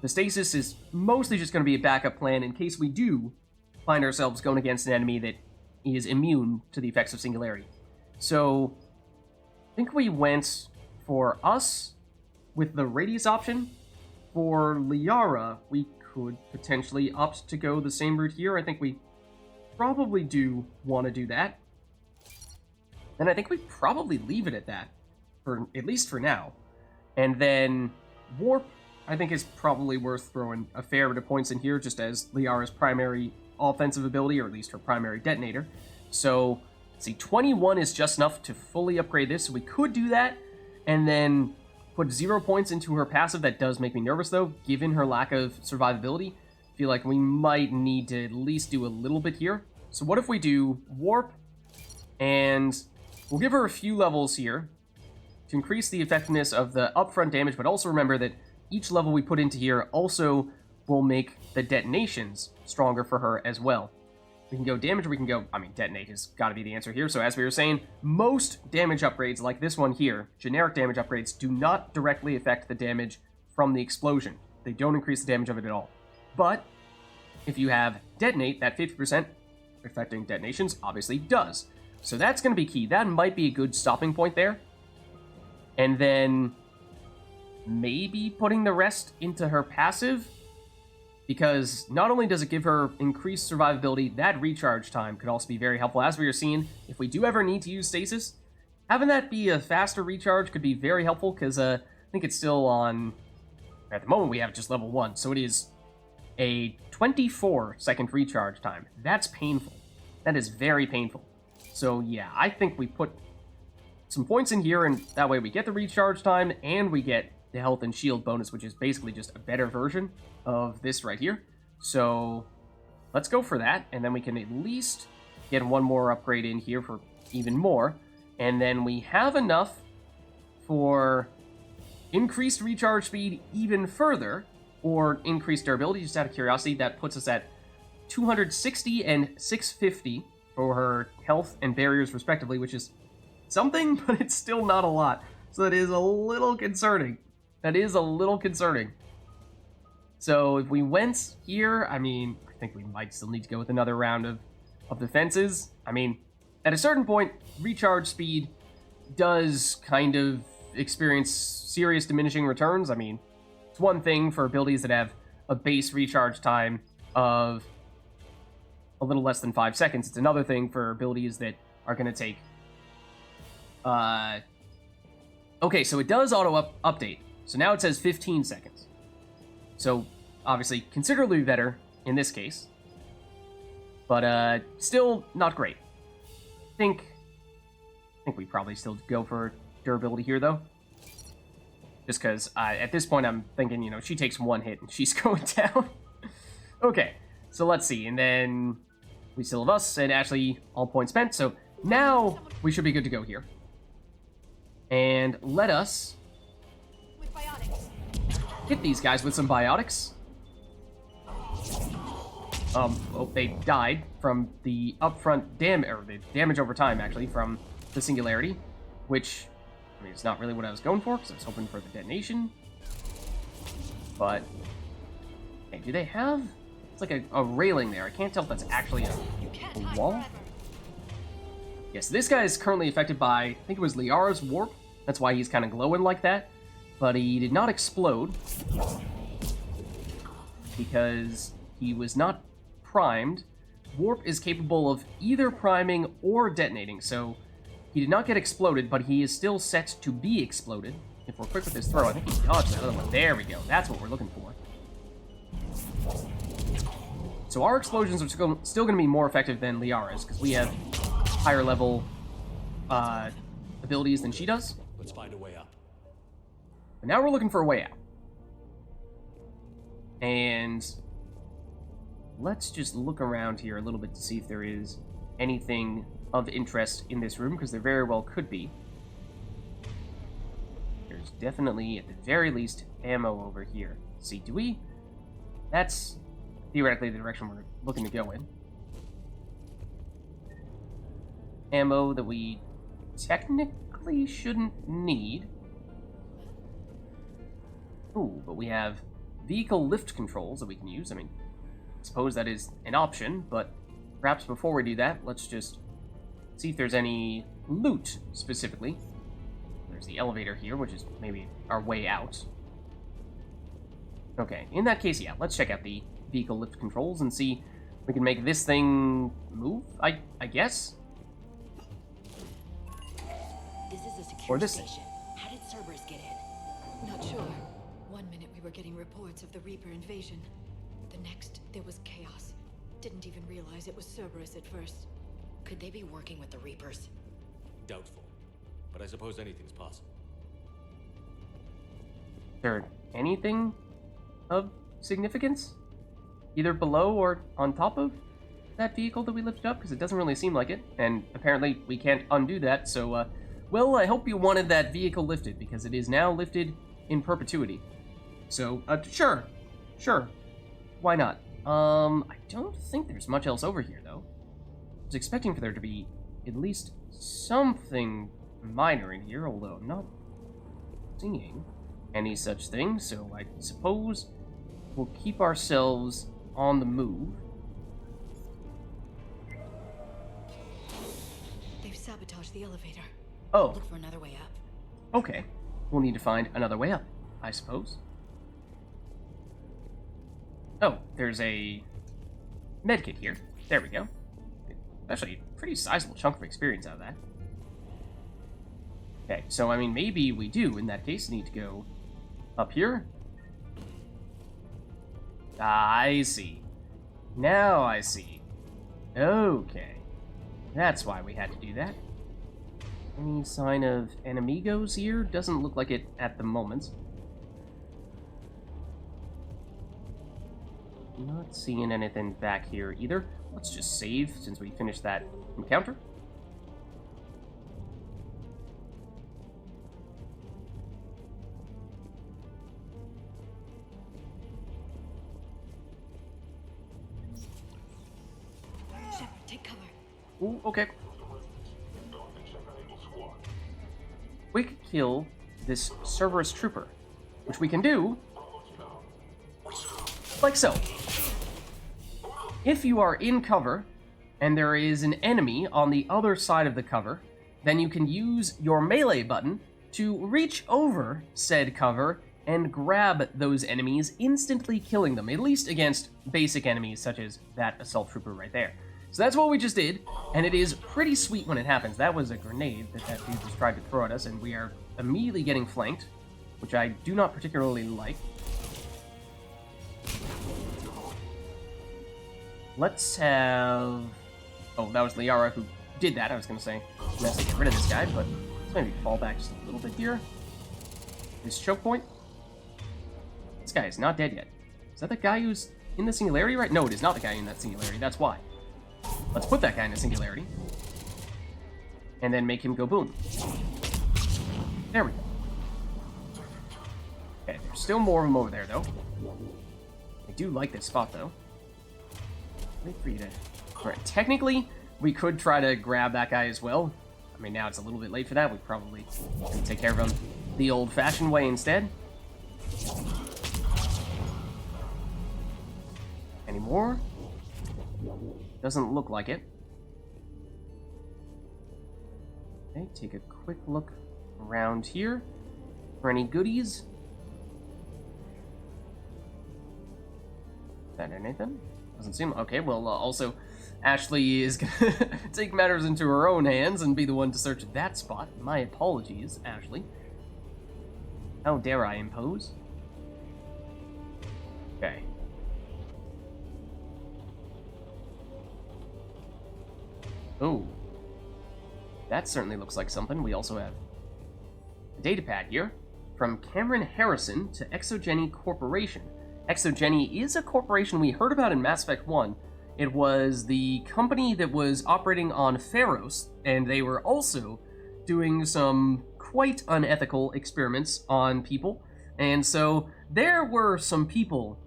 stasis is mostly just going to be a backup plan in case we do find ourselves going against an enemy that is immune to the effects of Singularity. So I think we went for us with the radius option. For Liara, we could potentially opt to go the same route here. I think we probably do want to do that. And I think we probably leave it at that, for at least for now. And then Warp, I think, is probably worth throwing a fair bit of points in here, just as Liara's primary offensive ability, or at least her primary detonator. So, let's see, 21 is just enough to fully upgrade this, so we could do that, and then put 0 points into her passive. That does make me nervous, though, given her lack of survivability. I feel like we might need to at least do a little bit here. So what if we do Warp, and we'll give her a few levels here to increase the effectiveness of the upfront damage, but also remember that each level we put into here also will make the detonations stronger for her as well. We can go damage, or we can go, detonate has got to be the answer here. So as we were saying, most damage upgrades, like this one here, generic damage upgrades, do not directly affect the damage from the explosion. They don't increase the damage of it at all. But if you have detonate, that 50% affecting detonations obviously does. So that's going to be key. That might be a good stopping point there. And then maybe putting the rest into her passive, because not only does it give her increased survivability, that recharge time could also be very helpful. As we were seeing, if we do ever need to use stasis, having that be a faster recharge could be very helpful, because I think it's still on, at the moment we have just level 1, so it is a 24-second recharge time. That's painful. That is very painful. So yeah, I think we put some points in here, and that way we get the recharge time, and we get the health and shield bonus, which is basically just a better version of this right here. So let's go for that, and then we can at least get one more upgrade in here for even more. And then we have enough for increased recharge speed even further, or increased durability. Just out of curiosity, that puts us at 260 and 650 for her health and barriers respectively, which is something, but it's still not a lot. So that is a little concerning. That is a little concerning. So if we went here, I mean, I think we might still need to go with another round of defenses. I mean, at a certain point, recharge speed does kind of experience serious diminishing returns. I mean, it's one thing for abilities that have a base recharge time of a little less than 5 seconds. It's another thing for abilities that are going to take... Okay, so it does auto-update. So now it says 15 seconds. So, obviously, considerably better in this case. But, still not great. I think we probably still go for durability here, though. Just because, at this point, I'm thinking, you know, she takes one hit and she's going down. Okay, so let's see. And then we still have us and Ashley, all points spent. So now we should be good to go here. And let us With biotics. hit these guys with some biotics. Oh, they died from the upfront damage, or the damage over time, actually, from the singularity, which, I mean, it's not really what I was going for, because I was hoping for the detonation. But, hey, do they have... It's like a railing there. I can't tell if that's actually a wall. Yes, this guy is currently affected by, I think it was Liara's warp. That's why he's kind of glowing like that. But he did not explode, because he was not primed. Warp is capable of either priming or detonating, so he did not get exploded, but he is still set to be exploded. If we're quick with his throw, I think he dodged that other one. There we go. That's what we're looking for. So our explosions are still going to be more effective than Liara's, because we have higher level abilities than she does. Let's find a way up. But now we're looking for a way out. And let's just look around here a little bit to see if there is anything of interest in this room, because there very well could be. There's definitely, at the very least, ammo over here. Let's see, do we... That's theoretically the direction we're looking to go in. Ammo that we technically shouldn't need. Ooh, but we have vehicle lift controls that we can use. I mean, I suppose that is an option, but perhaps before we do that, let's just see if there's any loot, specifically. There's the elevator here, which is maybe our way out. Okay, in that case, yeah, let's check out the vehicle lift controls and see if we can make this thing move, I guess? This is a secure Or this station. How did Cerberus get in? Not sure. One minute we were getting reports of the Reaper invasion. The next, there was chaos. Didn't even realize it was Cerberus at first. Could they be working with the Reapers? Doubtful. But I suppose anything's possible. Is there anything of significance? Either below or on top of that vehicle that we lifted up? Because it doesn't really seem like it. And apparently we can't undo that, so, well, I hope you wanted that vehicle lifted, because it is now lifted in perpetuity. So, sure. Why not? I don't think there's much else over here, though. I was expecting for there to be at least something minor in here, although I'm not seeing any such thing, so I suppose we'll keep ourselves on the move. They've sabotaged the elevator. Oh, Look for another way up. okay. We'll need to find another way up, I suppose. Oh, there's a medkit here. There we go. Actually, a pretty sizable chunk of experience out of that. Okay, so I mean, maybe we do, in that case, need to go up here. I see. Now I see. Okay. That's why we had to do that. Any sign of enemigos here? Doesn't look like it at the moment. Not seeing anything back here either. Let's just save since we finished that encounter. Shepard, take cover. Ooh, okay. We could kill this Cerberus trooper, which we can do like so. If you are in cover, and there is an enemy on the other side of the cover, then you can use your melee button to reach over said cover and grab those enemies, instantly killing them, at least against basic enemies such as that assault trooper right there. So that's what we just did, and it is pretty sweet when it happens. That was a grenade that dude just tried to throw at us, and we are immediately getting flanked, which I do not particularly like. Let's have... Oh, that was Liara who did that, I was going to say. I'm going to get rid of this guy, but let's maybe fall back just a little bit here. His choke point. This guy is not dead yet. Is that the guy who's in the singularity, right? No, it is not the guy in that singularity, that's why. Let's put that guy in the singularity. And then make him go boom. There we go. Okay, there's still more of them over there, though. I do like this spot, though. Wait for you to... Alright, technically, we could try to grab that guy as well. I mean, now it's a little bit late for that. We probably can take care of him the old-fashioned way instead. Any more? Doesn't look like it. Okay, take a quick look around here for any goodies. Is that anything? Doesn't seem... Okay, well, also, Ashley is gonna take matters into her own hands and be the one to search that spot. My apologies, Ashley. How dare I impose? Okay. Oh. That certainly looks like something. We also have a datapad here from Cameron Harrison to Exogeny Corporation. Exogeny is a corporation we heard about in Mass Effect 1. It was the company that was operating on Pharos, and they were also doing some quite unethical experiments on people. And so there were some people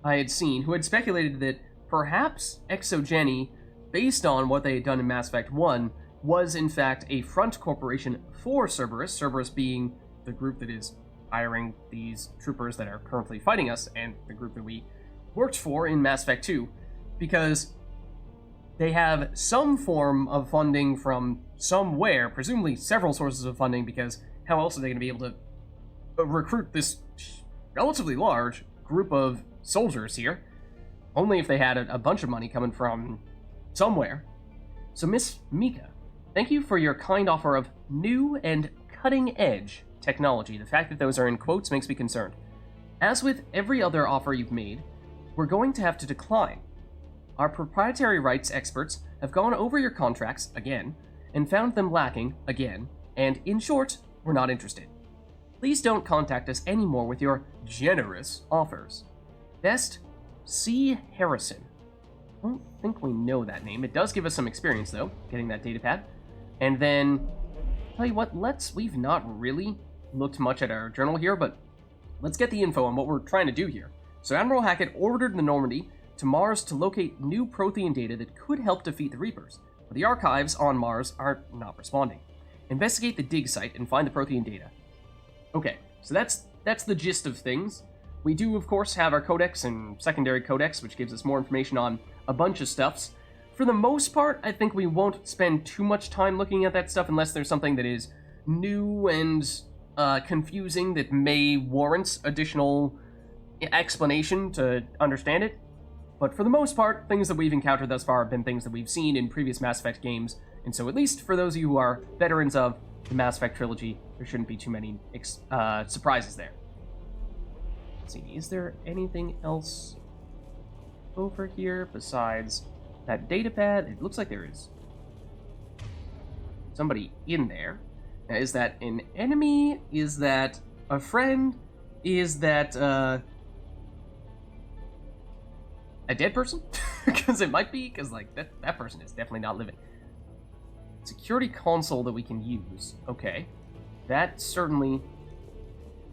I had seen who had speculated that perhaps Exogeny, based on what they had done in Mass Effect 1, was in fact a front corporation for Cerberus, Cerberus being the group that is hiring these troopers that are currently fighting us, and the group that we worked for in Mass Effect 2, because they have some form of funding from somewhere, presumably several sources of funding, because how else are they going to be able to recruit this relatively large group of soldiers here? Only if they had a bunch of money coming from somewhere. So Miss Mika, thank you for your kind offer of new and cutting-edge technology. The fact that those are in quotes makes me concerned. As with every other offer you've made, we're going to have to decline. Our proprietary rights experts have gone over your contracts again, and found them lacking again, and in short, we're not interested. Please don't contact us anymore with your generous offers. Best, C. Harrison. I don't think we know that name. It does give us some experience, though, getting that datapad. And then, tell you what, we've not really looked much at our journal here, but let's get the info on what we're trying to do here. So Admiral Hackett ordered the Normandy to Mars to locate new Prothean data that could help defeat the Reapers, but the archives on Mars are not responding. Investigate the dig site and find the Prothean data. Okay, so that's the gist of things. We do, of course, have our codex and secondary codex, which gives us more information on a bunch of stuffs. For the most part, I think we won't spend too much time looking at that stuff unless there's something that is new and confusing that may warrant additional explanation to understand it. But for the most part, things that we've encountered thus far have been things that we've seen in previous Mass Effect games, and so at least for those of you who are veterans of the Mass Effect trilogy, there shouldn't be too many surprises there. Let's see, is there anything else over here besides that datapad? It looks like there is somebody in there. Now, is that an enemy? Is that a friend? Is that a dead person? Because it might be, because like that person is definitely not living. Security console that we can use. Okay, that certainly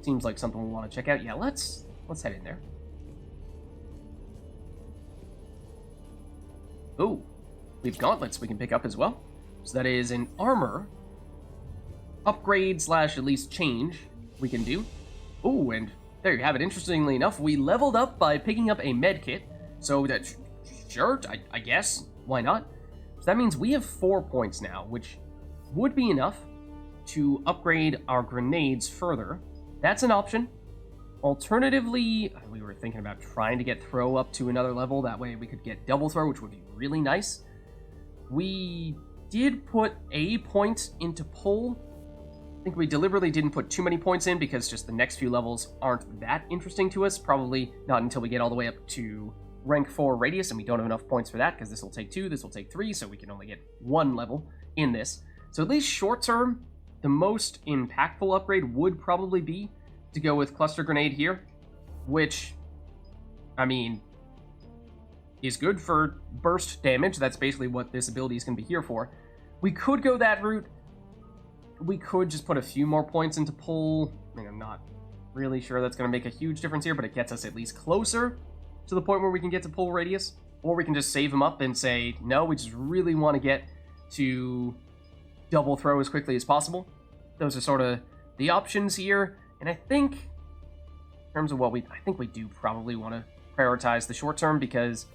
seems like something we want to check out. Yeah, let's head in there. Oh, we have gauntlets we can pick up as well. So that is an armor upgrade / at least change we can do. Oh, and there you have it. Interestingly enough, we leveled up by picking up a med kit. So that, sure, I guess, why not? So that means we have 4 points now, which would be enough to upgrade our grenades further. That's an option. Alternatively, we were thinking about trying to get throw up to another level. That way we could get double throw, which would be really nice. We did put a point into pull. I think we deliberately didn't put too many points in because just the next few levels aren't that interesting to us. Probably not until we get all the way up to rank 4 radius, and we don't have enough points for that because this will take 2, this will take 3, so we can only get 1 level in this. So at least short term, the most impactful upgrade would probably be to go with Cluster Grenade here, which, I mean, is good for burst damage. That's basically what this ability is going to be here for. We could go that route. We could just put a few more points into pull. I mean, I'm not really sure that's going to make a huge difference here, but it gets us at least closer to the point where we can get to pull radius. Or we can just save them up and say, no, we just really want to get to double throw as quickly as possible. Those are sort of the options here. And I think, in terms of I think we do probably want to prioritize the short term, because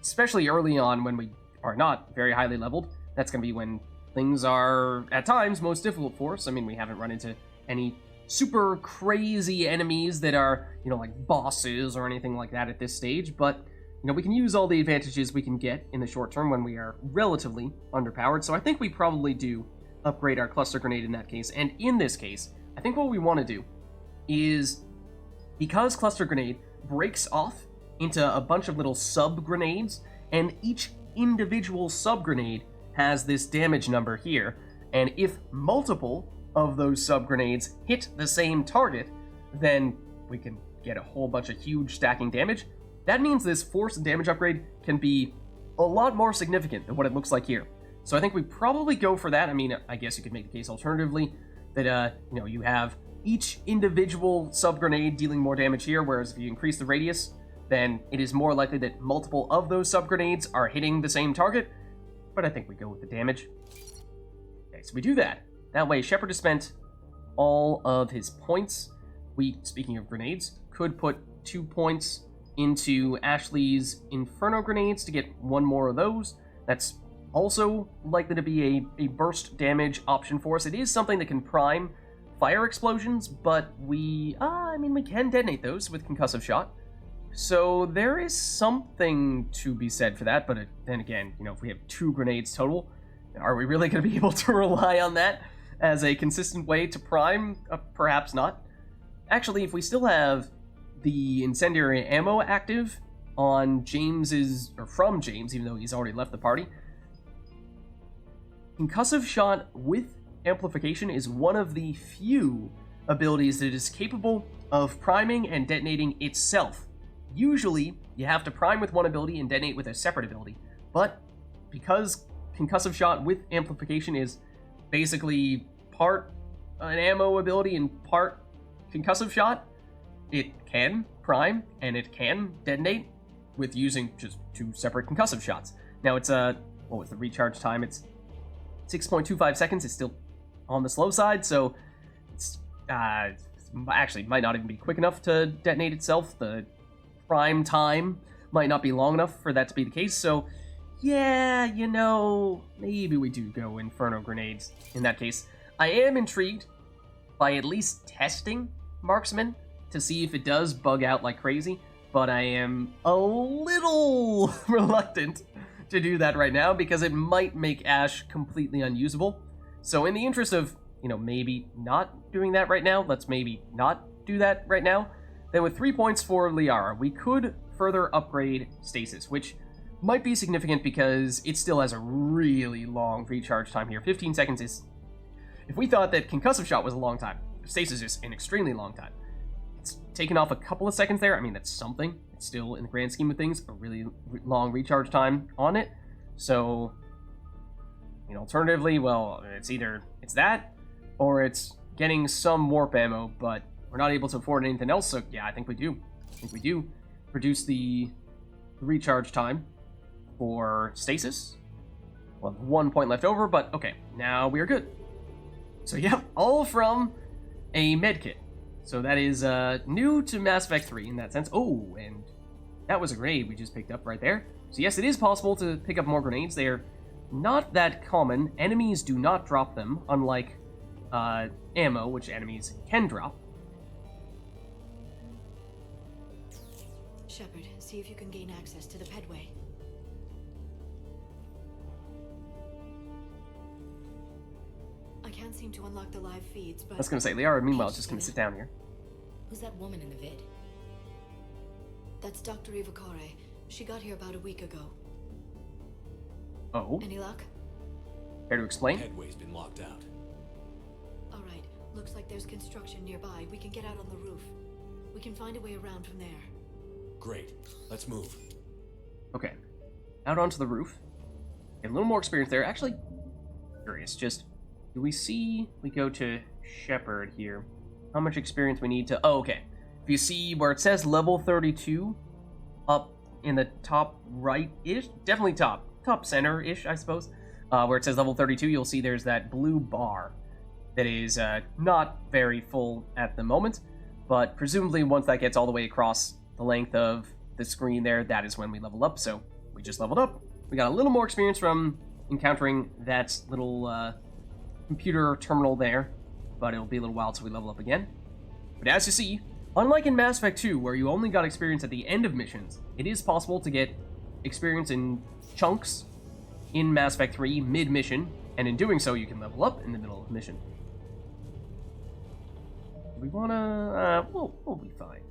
especially early on when we are not very highly leveled, that's going to be when things are, at times, most difficult for us. I mean, we haven't run into any super crazy enemies that are, like bosses or anything like that at this stage, but, we can use all the advantages we can get in the short term when we are relatively underpowered. So I think we probably do upgrade our Cluster Grenade in that case. And in this case, I think what we want to do is, because Cluster Grenade breaks off into a bunch of little sub-grenades, and each individual sub-grenade has this damage number here, and if multiple of those sub-grenades hit the same target, then we can get a whole bunch of huge stacking damage. That means this force damage upgrade can be a lot more significant than what it looks like here. So I think we probably go for that. I mean, I guess you could make the case alternatively that, you have each individual sub-grenade dealing more damage here, whereas if you increase the radius, then it is more likely that multiple of those sub-grenades are hitting the same target. But I think we go with the damage. Okay, so we do that. That way, Shepard has spent all of his points. We, speaking of grenades, could put 2 points into Ashley's Inferno Grenades to get 1 more of those. That's also likely to be a burst damage option for us. It is something that can prime fire explosions, but we can detonate those with Concussive Shot. So there is something to be said for that, but then again, if we have 2 grenades total, are we really going to be able to rely on that as a consistent way to prime? Perhaps not. Actually, if we still have the incendiary ammo active on from James, even though he's already left the party, Concussive Shot with Amplification is one of the few abilities that is capable of priming and detonating itself. Usually, you have to prime with one ability and detonate with a separate ability, but because Concussive Shot with Amplification is basically part an ammo ability and part Concussive Shot, it can prime and it can detonate with using just 2 separate Concussive Shots. Now it's what was the recharge time? It's 6.25 seconds. It's still on the slow side, so it's actually might not even be quick enough to detonate itself. The prime time might not be long enough for that to be the case, so yeah, maybe we do go Inferno Grenades in that case. I am intrigued by at least testing Marksman to see if it does bug out like crazy, but I am a little reluctant to do that right now because it might make Ash completely unusable. So in the interest of, maybe not doing that right now, let's maybe not do that right now. Then with 3 points for Liara, we could further upgrade Stasis, which might be significant because it still has a really long recharge time here. 15 seconds is... If we thought that Concussive Shot was a long time, Stasis is an extremely long time. It's taken off a couple of seconds there. I mean, that's something. It's still, in the grand scheme of things, a really long recharge time on it. So, alternatively, well, it's that, or it's getting some warp ammo, but we're not able to afford anything else, so yeah, I think we do. Reduce the recharge time for Stasis. We'll have 1 point left over, but okay, now we are good. So yeah, all from a medkit. So that is new to Mass Effect 3 in that sense. Oh, and that was a grenade we just picked up right there. So yes, it is possible to pick up more grenades. They are not that common. Enemies do not drop them, unlike ammo, which enemies can drop. Shepard, see if you can gain access to the pedway. I can't seem to unlock the live feeds, but... I was going to say, Liara, meanwhile, just going to sit down here. Who's that woman in the vid? That's Dr. Ivakare. She got here about a week ago. Oh? Any luck? Care to explain? Headway's been locked out. Alright, looks like there's construction nearby. We can get out on the roof. We can find a way around from there. Great. Let's move. Okay. Out onto the roof. Get a little more experience there. Actually, curious, just... Do we see... We go to Shepard here. How much experience we need to... Oh, okay. If you see where it says level 32, up in the top right-ish, definitely top center-ish, I suppose, where it says level 32, you'll see there's that blue bar that is not very full at the moment, but presumably once that gets all the way across the length of the screen there, that is when we level up. So we just leveled up. We got a little more experience from encountering that little computer terminal there, but it'll be a little while till we level up again. But as you see, unlike in Mass Effect 2, where you only got experience at the end of missions, it is possible to get experience in chunks in Mass Effect 3 mid-mission, and in doing so, you can level up in the middle of the mission. Do we wanna... we'll be fine.